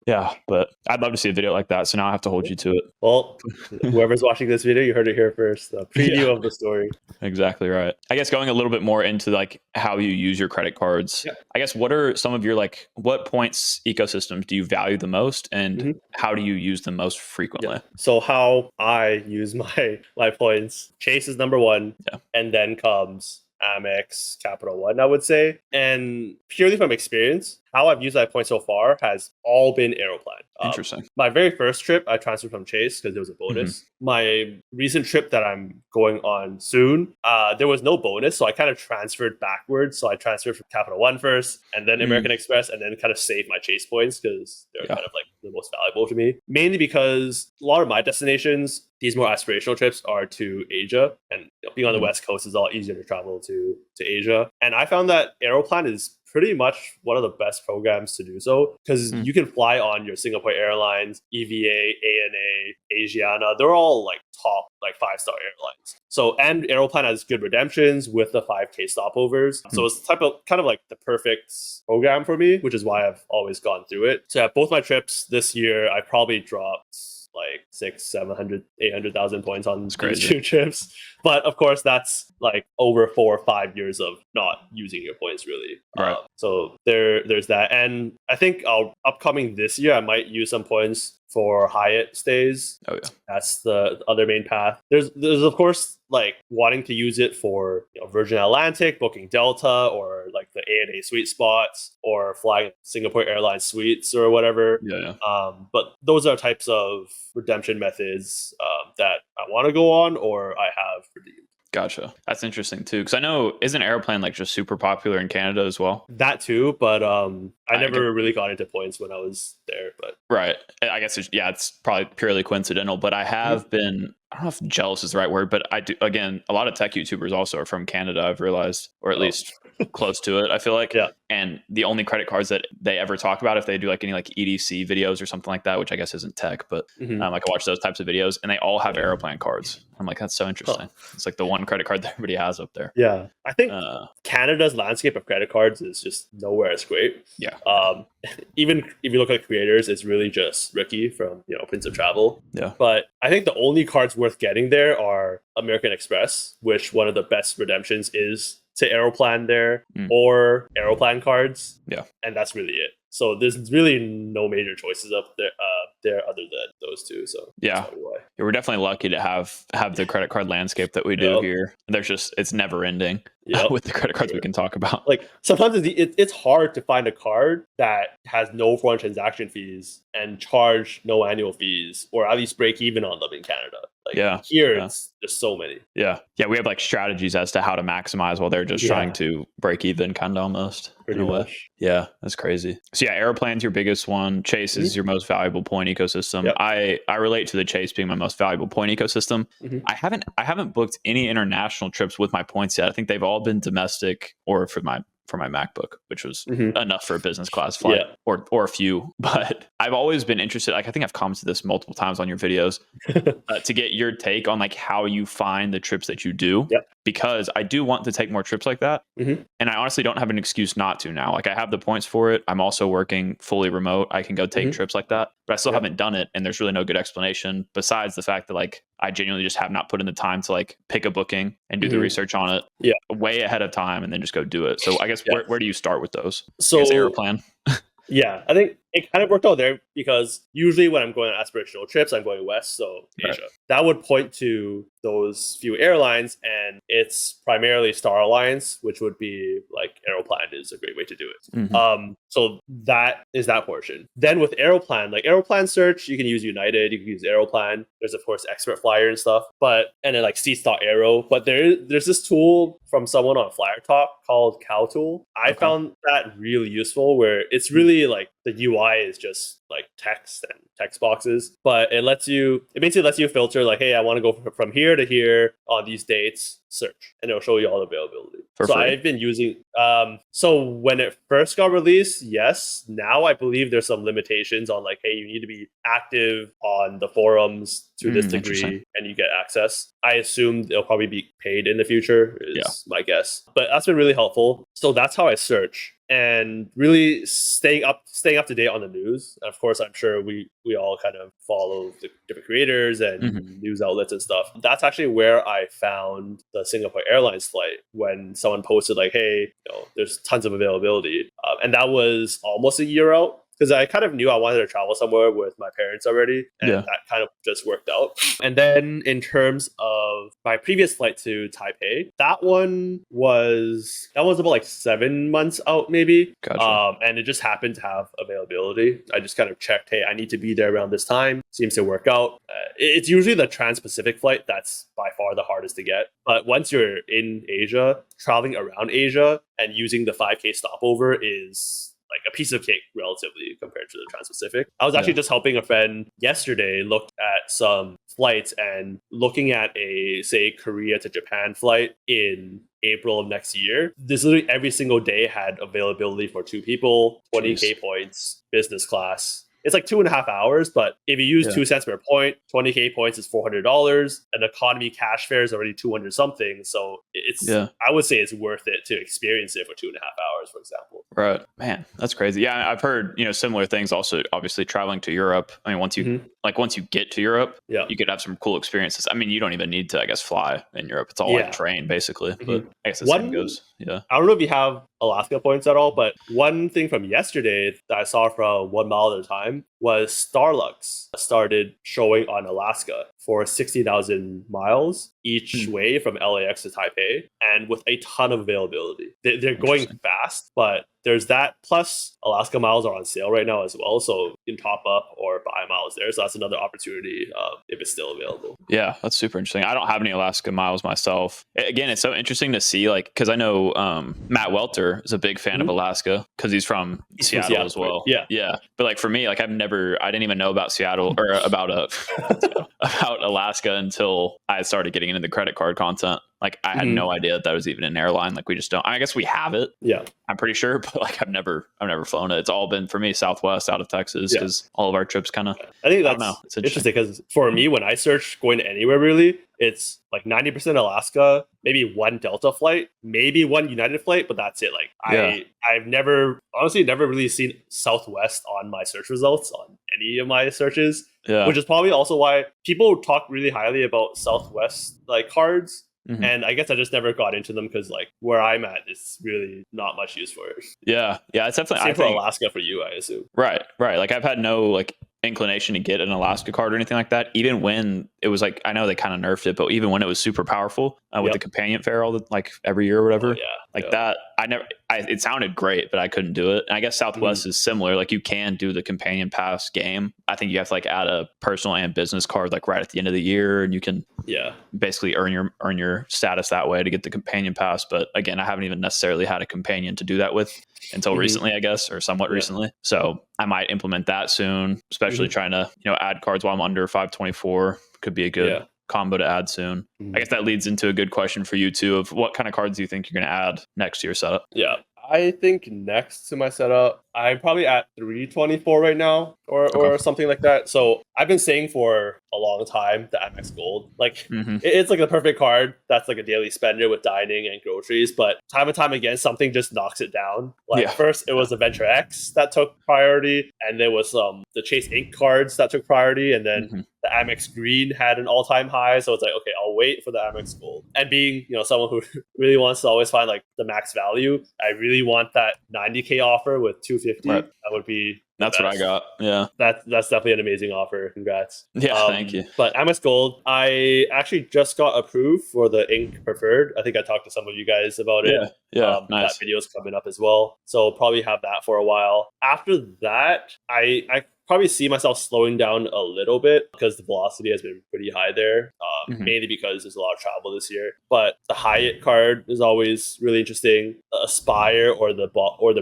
Yeah. But I'd love to see a video like that. So now I have to hold you to it. Well, whoever's watching this video, you heard it here first. The preview of the story. Exactly right. I guess going a little bit more into like how you use your credit cards. I guess what are some of your like, what points ecosystems do you value the most, and how do you use them most frequently? So how I use my points, Chase is number 1, and then comes Amex, Capital One, I would say. And purely from experience, how I've used that point so far has all been Aeroplan. Interesting. My very first trip, I transferred from Chase because there was a bonus. My recent trip that I'm going on soon, there was no bonus. So I kind of transferred backwards. So I transferred from Capital One first, and then American Express, and then kind of saved my Chase points because they're kind of like the most valuable to me. Mainly because a lot of my destinations, these more aspirational trips, are to Asia. And being on the West Coast is a lot easier to travel to Asia. And I found that Aeroplan is pretty much one of the best programs to do so, because you can fly on your Singapore Airlines, EVA, ANA, Asiana. They're all like top like 5-star airlines. So, and Aeroplan has good redemptions with the 5K stopovers. So it's kind of like the perfect program for me, which is why I've always gone through it. So at both my trips this year, I probably dropped like 600, 700, 800,000 points on these 2 trips. But of course, that's like over 4 or 5 years of not using your points really. Right. So there's that. And I think upcoming this year, I might use some points for Hyatt stays. Oh yeah. That's the other main path. There's of course like wanting to use it for Virgin Atlantic, booking Delta, or like the ANA sweet spots, or flying Singapore Airlines suites or whatever. But those are types of redemption methods that I want to go on or I have redeemed. Gotcha. That's interesting too, because I know isn't Aeroplan like just super popular in Canada as well? That too, but I I never really got into points when I was there. But Right. I guess it's probably purely coincidental, but I have been, I don't know if jealous is the right word, but I do, again, a lot of tech YouTubers also are from Canada, I've realized, or at least close to it, I feel like. yeah, And the only credit cards that they ever talk about, if they do like any like EDC videos or something like that, which I guess isn't tech, but like I watch those types of videos and they all have Aeroplan cards. I'm like, that's so interesting. It's like the one credit card that everybody has up there. yeah. I think Uh, Canada's landscape of credit cards is just nowhere as great. yeah. Even if you look at creators, it's really just Ricky from Prince of Travel. Yeah. But I think the only cards worth getting there are American Express, which one of the best redemptions is to Aeroplan there, or Aeroplan cards. Yeah. And that's really it. So there's really no major choices up there other than those two. So Yeah. that's probably why. Yeah, we're definitely lucky to have the credit card landscape that we do here. There's just, it's never ending with the credit cards we can talk about. Like sometimes it's hard to find a card that has no foreign transaction fees and charge no annual fees, or at least break even on them in Canada. Like here, it's just so many. Yeah. We have like strategies as to how to maximize while they're just trying to break even, kind of almost. Pretty in a way. much. Yeah, that's crazy. So yeah, Aeroplan's your biggest one. Chase is your most valuable point ecosystem. Yep. I relate to the Chase being my most valuable point ecosystem. I haven't booked any international trips with my points yet. I think they've all been domestic or for my MacBook, which was enough for a business class flight or a few. But I've always been interested. Like I think I've commented this multiple times on your videos to get your take on like how you find the trips that you do. Yep. Because I do want to take more trips like that. And I honestly don't have an excuse not to now. Like I have the points for it. I'm also working fully remote. I can go take trips like that, but I still haven't done it. And there's really no good explanation besides the fact that like I genuinely just have not put in the time to like pick a booking and do the research on it way ahead of time and then just go do it. So I guess where do you start with those? So Aeroplan. Yeah, I think it kind of worked out there because usually when I'm going on aspirational trips, I'm going west, so Asia. That would point to those few airlines, and it's primarily Star Alliance, which would be like Aeroplan is a great way to do it. So that is that portion. Then with Aeroplan, like Aeroplan search, you can use United, you can use Aeroplan. There's of course Expert Flyer and stuff, and then like Seats.aero. But there's this tool from someone on Flyer Talk called Cow Tool. I found that really useful, where it's really like the UI is just like text and text boxes, but it basically lets you filter like, hey, I want to go from here to here on these dates, search, and it'll show you all the availability. For free? I've been using, so when it first got released, yes. Now I believe there's some limitations on like, hey, you need to be active on the forums to this degree and you get access. I assume they'll probably be paid in the future is my guess, but that's been really helpful. So that's how I search. And really staying up to date on the news. Of course, I'm sure we all kind of follow the different creators and news outlets and stuff. That's actually where I found the Singapore Airlines flight when someone posted like, hey, there's tons of availability. And that was almost a year out, because I kind of knew I wanted to travel somewhere with my parents already, and that kind of just worked out. And then in terms of my previous flight to Taipei, that was about like 7 months out maybe. Gotcha. And it just happened to have availability. I just kind of checked, hey, I need to be there around this time. Seems to work out. It's usually the Trans-Pacific flight that's by far the hardest to get. But once you're in Asia, traveling around Asia and using the 5K stopover is like a piece of cake relatively compared to the Trans-Pacific. I was actually just helping a friend yesterday look at some flights, and looking at a, say, Korea to Japan flight in April of next year. This literally every single day had availability for 2 people, 20K points, business class. It's like 2.5 hours, but if you use 2 cents per point, 20K points is $400. An economy cash fare is already 200 something. So it's, I would say it's worth it to experience it for 2.5 hours, for example. Right. Man, that's crazy. Yeah, I've heard, similar things also, obviously traveling to Europe. I mean, once you get to Europe, you could have some cool experiences. I mean, you don't even need to, I guess, fly in Europe. It's all like train basically, but I guess the same goes. Yeah. I don't know if you have Alaska points at all, but one thing from yesterday that I saw from 1 mile at a time was Starlux started showing on Alaska for 60,000 miles each way from LAX to Taipei, and with a ton of availability. They're going fast, but there's that. Plus, Alaska miles are on sale right now as well, so you can top up or buy miles there. So that's another opportunity if it's still available. Yeah, that's super interesting. I don't have any Alaska miles myself. Again, it's so interesting to see, like, because I know Matt Welter is a big fan of Alaska because he's from Seattle as well. Yeah. But like for me, like I didn't even know about Seattle or about about Alaska until I started getting into the credit card content. Like I had no idea that was even an airline. Like we just don't. I guess we have it. Yeah, I'm pretty sure, but like I've never flown it. It's all been for me Southwest out of Texas because all of our trips kind of. I think that's it's interesting because for me, when I search going anywhere really, it's like 90% Alaska, maybe one Delta flight, maybe one United flight, but that's it. Like I've never really seen Southwest on my search results on any of my searches, which is probably also why people talk really highly about Southwest like cards. And I guess I just never got into them because like where I'm at is really not much use for it. Yeah, it's definitely same for Alaska for you, I assume. Right. Like I've had no like inclination to get an Alaska card or anything like that. Even when it was like, I know they kind of nerfed it, but even when it was super powerful with the companion fare all the like every year or whatever, that it sounded great, but I couldn't do it. And I guess Southwest is similar. Like you can do the companion pass game. I think you have to like add a personal and business card like right at the end of the year, and you can basically earn your status that way to get the companion pass. But again, I haven't even necessarily had a companion to do that with until recently, I guess, or somewhat recently. So I might implement that soon, especially trying to, add cards while I'm under 524 could be a good combo to add soon. I guess that leads into a good question for you too, of what kind of cards do you think you're going to add next to your setup? Yeah. I think next to my setup, I'm probably at 324 right now or something like that. So I've been saying for a long time the Amex Gold. Like it's like the perfect card that's like a daily spender with dining and groceries. But time and time again, something just knocks it down. Like first it was the Venture X that took priority, and there was the Chase Ink cards that took priority, and then the Amex Green had an all-time high. So it's like, okay, I'll wait for the Amex Gold. And being, someone who really wants to always find like the max value, I really want that 90K offer with 250. That would be That's what I got. Yeah. That's definitely an amazing offer. Congrats. Yeah, thank you. But Amex Gold, I actually just got approved for the Ink Preferred. I think I talked to some of you guys about it. Yeah, nice. That video's coming up as well. So probably have that for a while. After that, I probably see myself slowing down a little bit because the velocity has been pretty high there, mainly because there's a lot of travel this year. But the Hyatt card is always really interesting. Aspire or the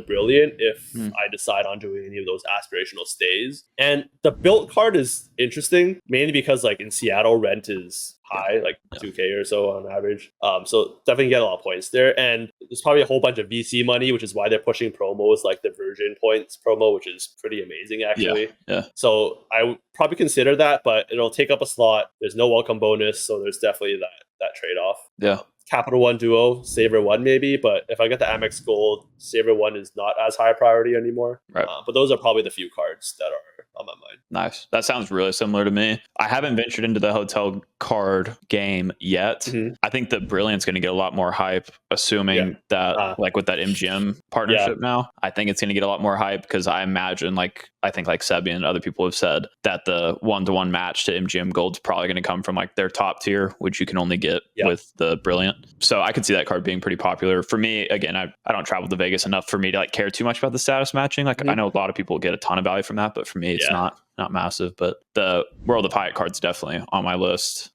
Brilliant if I decide on doing any of those aspirational stays. And the Built card is interesting, mainly because like in Seattle, rent is high, like 2K or so on average. So definitely get a lot of points there. And there's probably a whole bunch of VC money, which is why they're pushing promos like the Virgin Points promo, which is pretty amazing actually. Yeah. So I would probably consider that, but it'll take up a slot. There's no welcome bonus, so there's definitely that trade-off. Yeah. Capital One Duo, Saver One maybe, but if I get the Amex Gold, Saver One is not as high priority anymore. Right. But those are probably the few cards that are on my mind. Nice. That sounds really similar to me. I haven't ventured into the hotel card game yet. I think the Brilliant's going to get a lot more hype, assuming that like with that MGM partnership now, I think it's going to get a lot more hype because I imagine I think like Sebi and other people have said that the 1-to-1 match to MGM Gold's probably going to come from like their top tier, which you can only get with the Brilliant. So I could see that card being pretty popular. For me, again, I don't travel to Vegas enough for me to like care too much about the status matching. Like I know a lot of people get a ton of value from that, but for me, it's not massive. But the World of Hyatt card's definitely on my list.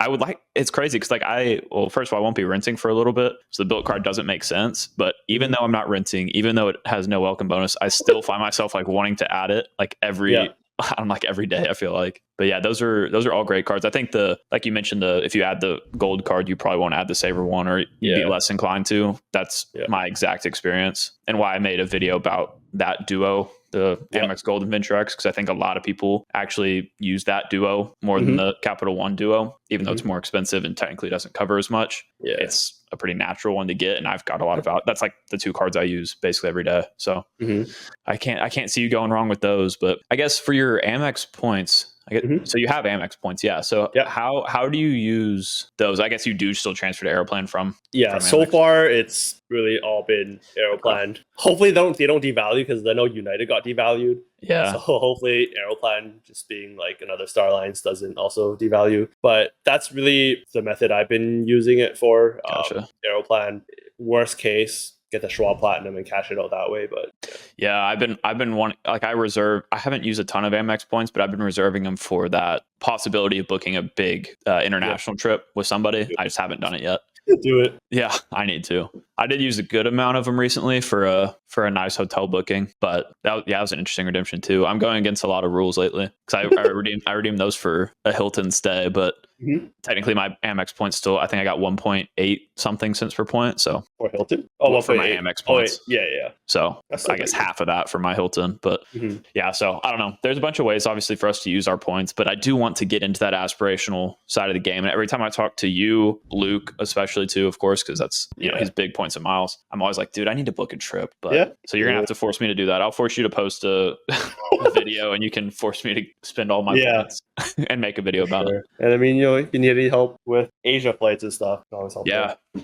I would it's crazy because first of all, I won't be renting for a little bit. So the Built card doesn't make sense. But even though I'm not renting, even though it has no welcome bonus, I still find myself like wanting to add it like every day, I feel like. But yeah, those are all great cards. I think like you mentioned, if you add the Gold card, you probably won't add the Saver One, or you'd be less inclined to. That's my exact experience, and why I made a video about that duo, the Amex Gold and Venture X, because I think a lot of people actually use that duo more than the Capital One duo, even though it's more expensive and technically doesn't cover as much. It's a pretty natural one to get, and I've got a lot of that's like the two cards I use basically every day. So I can't see you going wrong with those. But I guess for your Amex points, So you have Amex points, yeah. So how do you use those? I guess you do still transfer to Aeroplan from So Amex. far it's really all been Aeroplan. Hopefully they don't devalue, because I know United got devalued. Yeah. So hopefully Aeroplan, just being like another Star Alliance, doesn't also devalue. But that's really the method I've been using it for. Gotcha. Aeroplan, worst case, get the Schwab Platinum and cash it out that way. But yeah, I've been wanting, like, I haven't used a ton of Amex points, but I've been reserving them for that possibility of booking a big international trip with somebody. I just haven't done it yet. Do it. Yeah, I need to. I did use a good amount of them recently for a nice hotel booking, but that was an interesting redemption too. I'm going against a lot of rules lately because I redeemed those for a Hilton stay, but technically my Amex points still, I think I got 1.8 something cents per point. So for Hilton, for my Amex points, yeah. So I guess half of that for my Hilton, but yeah. So I don't know. There's a bunch of ways, obviously, for us to use our points, but I do want to get into that aspirational side of the game. And every time I talk to you, Luke, especially too, of course, because that's his big points and miles, I'm always like, dude, I need to book a trip. But so you're gonna have to force me to do that. I'll force you to post a video, and you can force me to spend all my points and make a video about it. And I mean, if you need any help with Asia flights and stuff,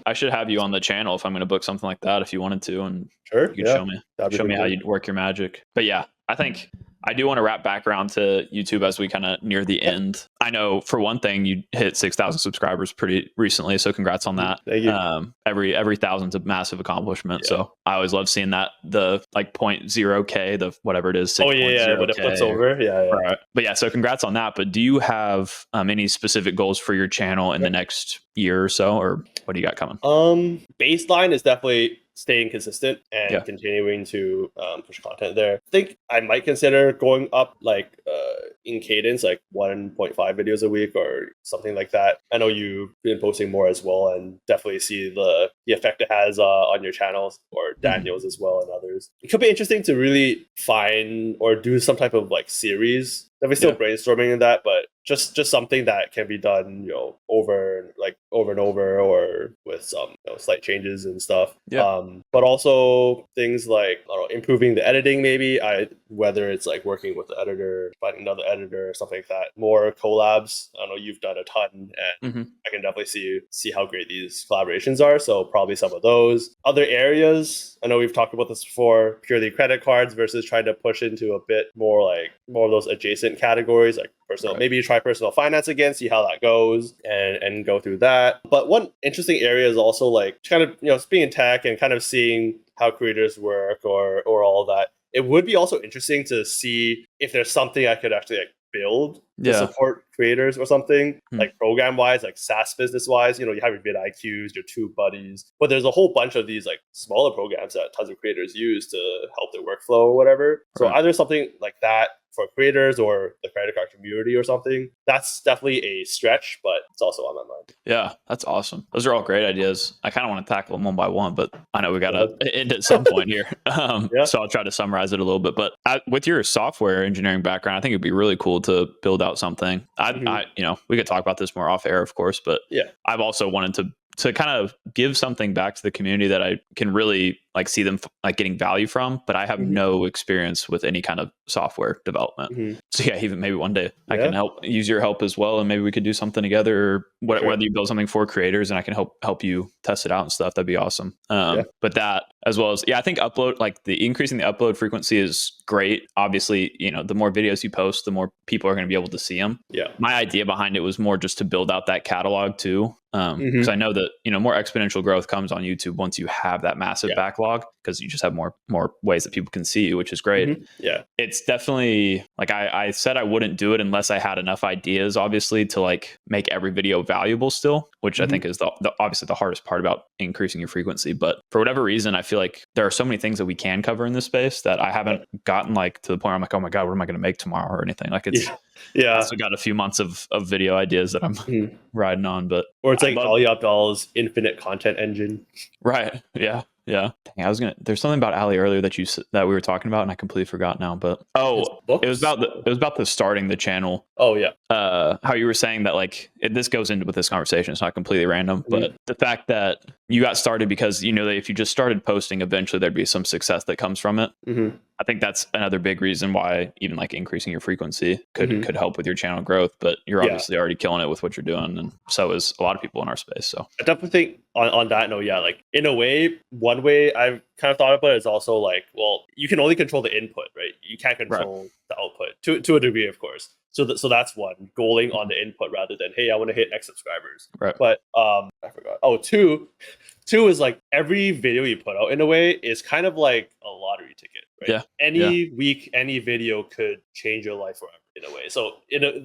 I should have you on the channel if I'm going to book something like that, if you wanted to, and you could show me how you work your magic. But yeah, I think I do want to wrap back around to YouTube as we kind of near the end. I know, for one thing, you hit 6,000 subscribers pretty recently, so congrats on that. Thank you. Every thousand's a massive accomplishment. So I always love seeing that, the like 0.0K, the whatever it is. 6.0K. When it flips over. Right. But yeah, so congrats on that. But do you have any specific goals for your channel in the next year or so, or what do you got coming? Baseline is definitely staying consistent and continuing to push content there. I think I might consider going up in cadence, like 1.5 videos a week or something like that. I know you've been posting more as well, and definitely see the effect it has on your channels, or Daniel's as well, and others. It could be interesting to really find or do some type of like series. Definitely still brainstorming in that, but just something that can be done, over and over, or with some slight changes and stuff. But also things like, I don't know, improving the editing, maybe. Whether it's like working with the editor, finding another editor, or something like that. More collabs. I know you've done a ton, and I can definitely see how great these collaborations are. So probably some of those. Other areas, I know we've talked about this before, purely credit cards versus trying to push into a bit more of those adjacent categories, like personal. Maybe you try personal finance again, see how that goes, and go through that. But one interesting area is also like kind of being in tech and kind of seeing how creators work, or all that. It would be also interesting to see if there's something I could actually build to support creators or something, like program wise, like SaaS business wise. You have your vidIQs, your Tube Buddies, but there's a whole bunch of these like smaller programs that tons of creators use to help their workflow or whatever. So either something like that for creators, or the credit card community or something. That's definitely a stretch, but it's also on my mind. Yeah, that's awesome. Those are all great ideas. I kind of want to tackle them one by one, but I know we got to end at some point here. So I'll try to summarize it a little bit. But with your software engineering background, I think it'd be really cool to build out something. We could talk about this more off air, of course, but I've also wanted to kind of give something back to the community that I can really see them getting value from, but I have no experience with any kind of software development. So even maybe one day I can use your help as well, and maybe we could do something together, or whether you build something for creators and I can help you test it out and stuff. That'd be awesome. But that, as well as I think the increasing the upload frequency is great. Obviously, the more videos you post, the more people are going to be able to see them. My idea behind it was more just to build out that catalog too. Because I know that more exponential growth comes on YouTube once you have that massive backlog, because you just have more ways that people can see you, which is great. It's definitely I said I wouldn't do it unless I had enough ideas, obviously, to make every video valuable still, which I think is obviously the hardest part about increasing your frequency. But for whatever reason, I feel like there are so many things that we can cover in this space that I haven't gotten to the point where I'm like, oh my God, what am I going to make tomorrow or anything? I still got a few months of video ideas that I'm riding on, but or it's Ali Abdal's infinite content engine. Right. Yeah. Dang, there's something about Ali earlier that we were talking about, and I completely forgot now, but it was about the starting the channel. How you were saying that this goes into with this conversation. It's not completely random, but the fact that you got started because that if you just started posting, eventually there'd be some success that comes from it. I think that's another big reason why even like increasing your frequency could help with your channel growth. But you're obviously already killing it with what you're doing, and so is a lot of people in our space. So I definitely think on that note, yeah, like in a way, one way I've kind of thought about it is also like, well, you can only control the input, right? You can't control the output to a degree, of course. So that's one, goaling on the input rather than, hey, I want to hit X subscribers. Right. But I forgot. Oh, two is like every video you put out in a way is kind of like a lottery ticket, right? Yeah. Any week, any video could change your life forever in a way. So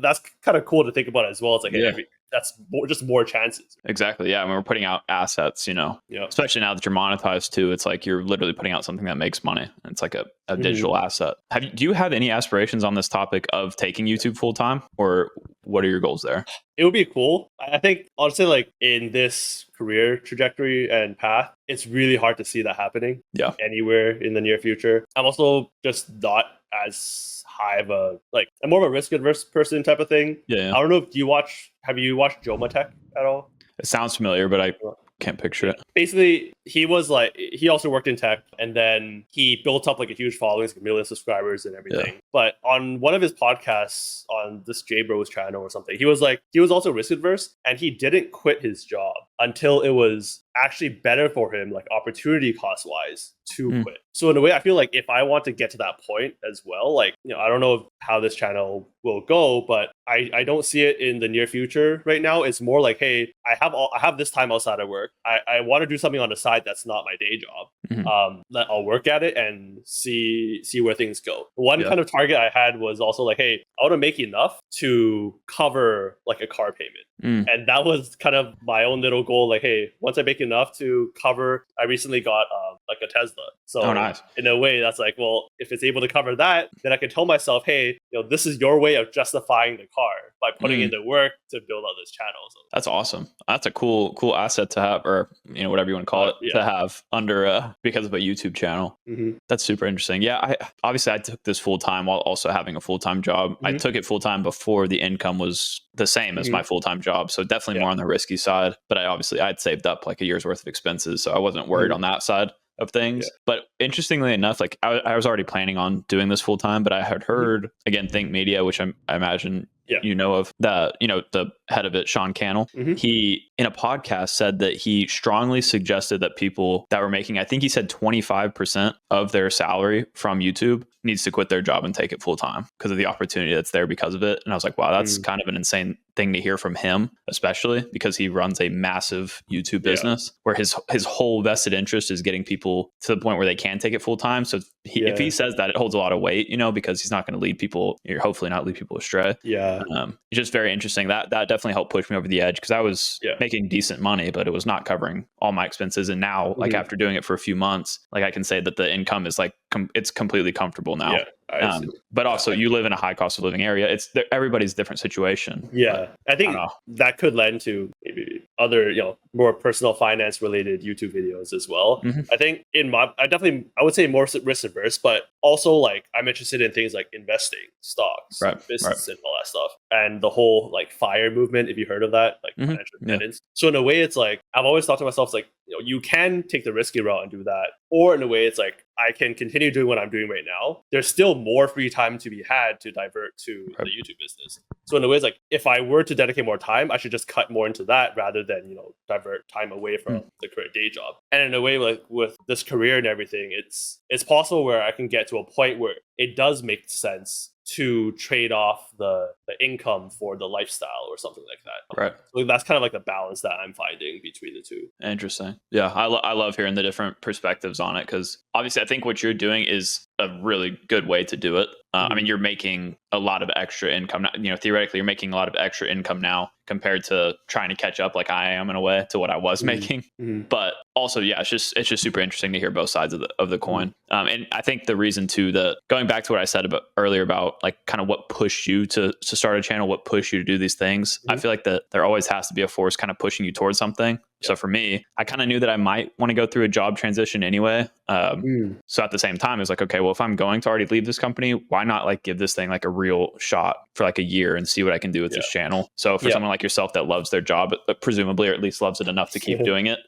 that's kind of cool to think about as well. It's like that's more chances. Exactly. Yeah. I mean, we're putting out assets, especially now that you're monetized too. It's like you're literally putting out something that makes money. It's like a digital asset. Do you have any aspirations on this topic of taking YouTube full time, or what are your goals there? It would be cool. I think honestly, like in this career trajectory and path, it's really hard to see that happening anywhere in the near future. I'm also just not as high of I'm more of a risk adverse person type of thing. Yeah. I don't know if have you watched Joma Tech at all? It sounds familiar, but I can't picture it. Basically, he also worked in tech, and then he built up like a huge following, like 1 million subscribers and everything. Yeah. But on one of his podcasts on this J Bros channel or something, he was also risk adverse, and he didn't quit his job until it was actually better for him, like opportunity cost wise, to quit. So in a way, I feel like if I want to get to that point as well, like, I don't know how this channel will go, but I don't see it in the near future right now. It's more like, hey, I have this time outside of work. I want to do something on the side that's not my day job. I'll work at it and see where things go. One kind of target I had was also like, hey, I want to make enough to cover like a car payment. And that was kind of my own little goal. Like, hey, once I make enough to cover, I recently got like a Tesla. So nice. In a way, that's like, well, if it's able to cover that, then I can tell myself, hey, this is your way of justifying the car by putting in the work to build out this channel. So that's awesome. That's a cool asset to have, or whatever you want to call it, to have under because of a YouTube channel. That's super interesting. Yeah, I took this full time while also having a full time job. I took it full time before the income was the same as my full time job, so definitely more on the risky side. But I'd saved up like a year's worth of expenses, so I wasn't worried on that side of things. But interestingly enough, like I was already planning on doing this full time, but I had heard again, Think Media, which I imagine you know of, the head of it, Sean Cannell. He in a podcast said that he strongly suggested that people that were making, I think he said 25% of their salary from YouTube needs to quit their job and take it full time because of the opportunity that's there because of it. And I was like, wow, that's kind of an insane thing to hear from him, especially because he runs a massive YouTube business where his whole vested interest is getting people to the point where they can take it full time. So if he says that, it holds a lot of weight, because he's not going to lead people, hopefully not lead people astray. It's just very interesting. That definitely helped push me over the edge because I was making decent money, but it was not covering all my expenses. And now, like after doing it for a few months, like I can say that the income is like it's completely comfortable now. But also, you live in a high cost of living area. It's everybody's different situation. I think that could lend to maybe other, more personal finance related YouTube videos as well. I think I would say more risk averse, but also like I'm interested in things like investing, stocks, business, and all that stuff, and the whole like FIRE movement. If you heard of that, like financial independence. So in a way, it's like I've always thought to myself, it's like you can take the risky route and do that, or in a way, it's like I can continue doing what I'm doing right now. There's still more free time to be had to divert to the YouTube business. So in a way, it's like if I were to dedicate more time, I should just cut more into that rather than divert time away from the current day job. And in a way, like with this career and everything, it's possible where I can get to a point where it does make sense to trade off the income for the lifestyle or something like that. Right. So that's kind of like the balance that I'm finding between the two. Interesting. Yeah, I love hearing the different perspectives on it because obviously I think what you're doing is a really good way to do it. I mean, you're making a lot of extra income. Theoretically, you're making a lot of extra income now compared to trying to catch up like I am in a way to what I was making. But also, it's just super interesting to hear both sides of the coin. And I think the reason too that going back to what I said earlier about like kind of what pushed you to start a channel, what pushed you to do these things. I feel like that there always has to be a force kind of pushing you towards something. So for me, I kind of knew that I might want to go through a job transition anyway. So at the same time, it's like, okay, well, if I'm going to already leave this company, why not like give this thing like a real shot for like a year and see what I can do with this channel? So for someone like like yourself that loves their job, presumably, or at least loves it enough to keep doing it,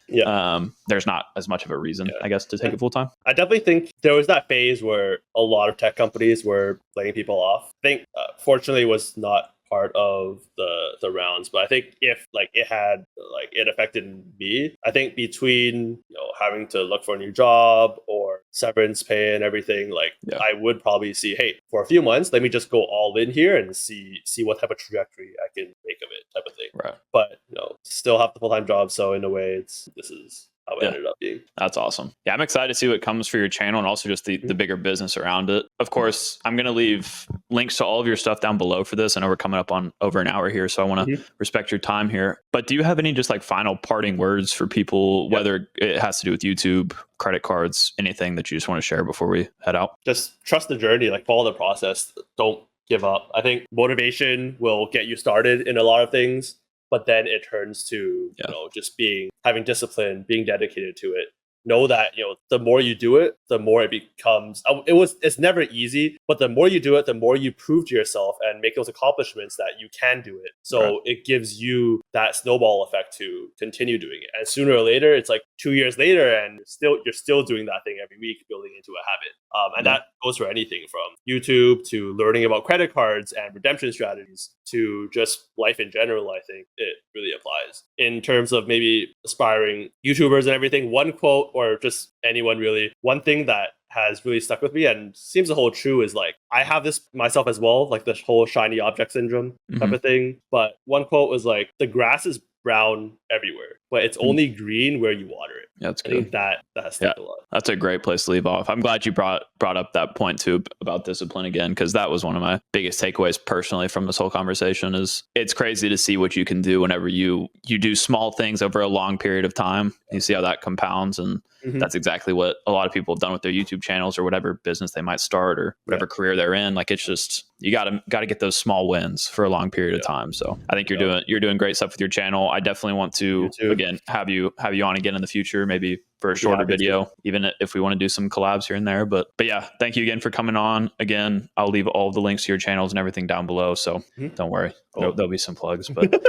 there's not as much of a reason, I guess, to take it full time. I definitely think there was that phase where a lot of tech companies were laying people off. I think, fortunately, it was not part of the rounds, but I think if like it affected me, I think between having to look for a new job or severance pay and everything, like I would probably see, hey, for a few months, let me just go all in here and see what type of trajectory I can make of it, type of thing. Right. But still have the full-time job, so in a way, this is how it ended up being. That's awesome. Yeah, I'm excited to see what comes for your channel and also just the bigger business around it. Of course, I'm going to leave links to all of your stuff down below for this. I know we're coming up on over an hour here, so I want to respect your time here. But do you have any just like final parting words for people, whether it has to do with YouTube, credit cards, anything that you just want to share before we head out? Just trust the journey, like follow the process. Don't give up. I think motivation will get you started in a lot of things, but then it turns to just having discipline, being dedicated to it. Know that the more you do it, the more it becomes. It's never easy, but the more you do it, the more you prove to yourself and make those accomplishments that you can do it. So it gives you that snowball effect to continue doing it. And sooner or later, it's like 2 years later, and you're still doing that thing every week, building into a habit. And that goes for anything from YouTube to learning about credit cards and redemption strategies to just life in general. I think it really applies in terms of maybe aspiring YouTubers and everything. One quote, or just anyone really, one thing that has really stuck with me and seems to hold true is like, I have this myself as well, like the whole shiny object syndrome type of thing. But one quote was like, the grass is brown everywhere, but it's only green where you water it. That's good. I think that has stuck a lot. That's a great place to leave off. I'm glad you brought up that point too about discipline again, because that was one of my biggest takeaways personally from this whole conversation. Is it's crazy to see what you can do whenever you do small things over a long period of time. You see how that compounds, and that's exactly what a lot of people have done with their YouTube channels or whatever business they might start or whatever career they're in. Like, it's just, you got to get those small wins for a long period of time. So I think you're doing great stuff with your channel. I definitely want to again have you on again in the future, maybe for a shorter video, even if we want to do some collabs here and there. But yeah, thank you again for coming on. Again, I'll leave all the links to your channels and everything down below. So don't worry, there'll be some plugs. But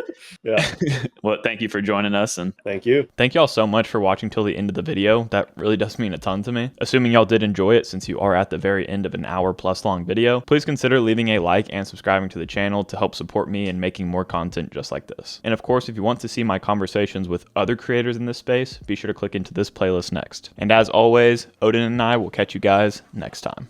well, thank you for joining us, and thank you. Thank y'all so much for watching till the end of the video. That really does mean a ton to me. Assuming y'all did enjoy it, since you are at the very end of an hour-plus long video, please consider leaving a like and subscribing to the channel to help support me in making more content just like this. And of course, if you want to see my conversations with other creators in this space, be sure to click into this playlist next. And as always, Odin and I will catch you guys next time.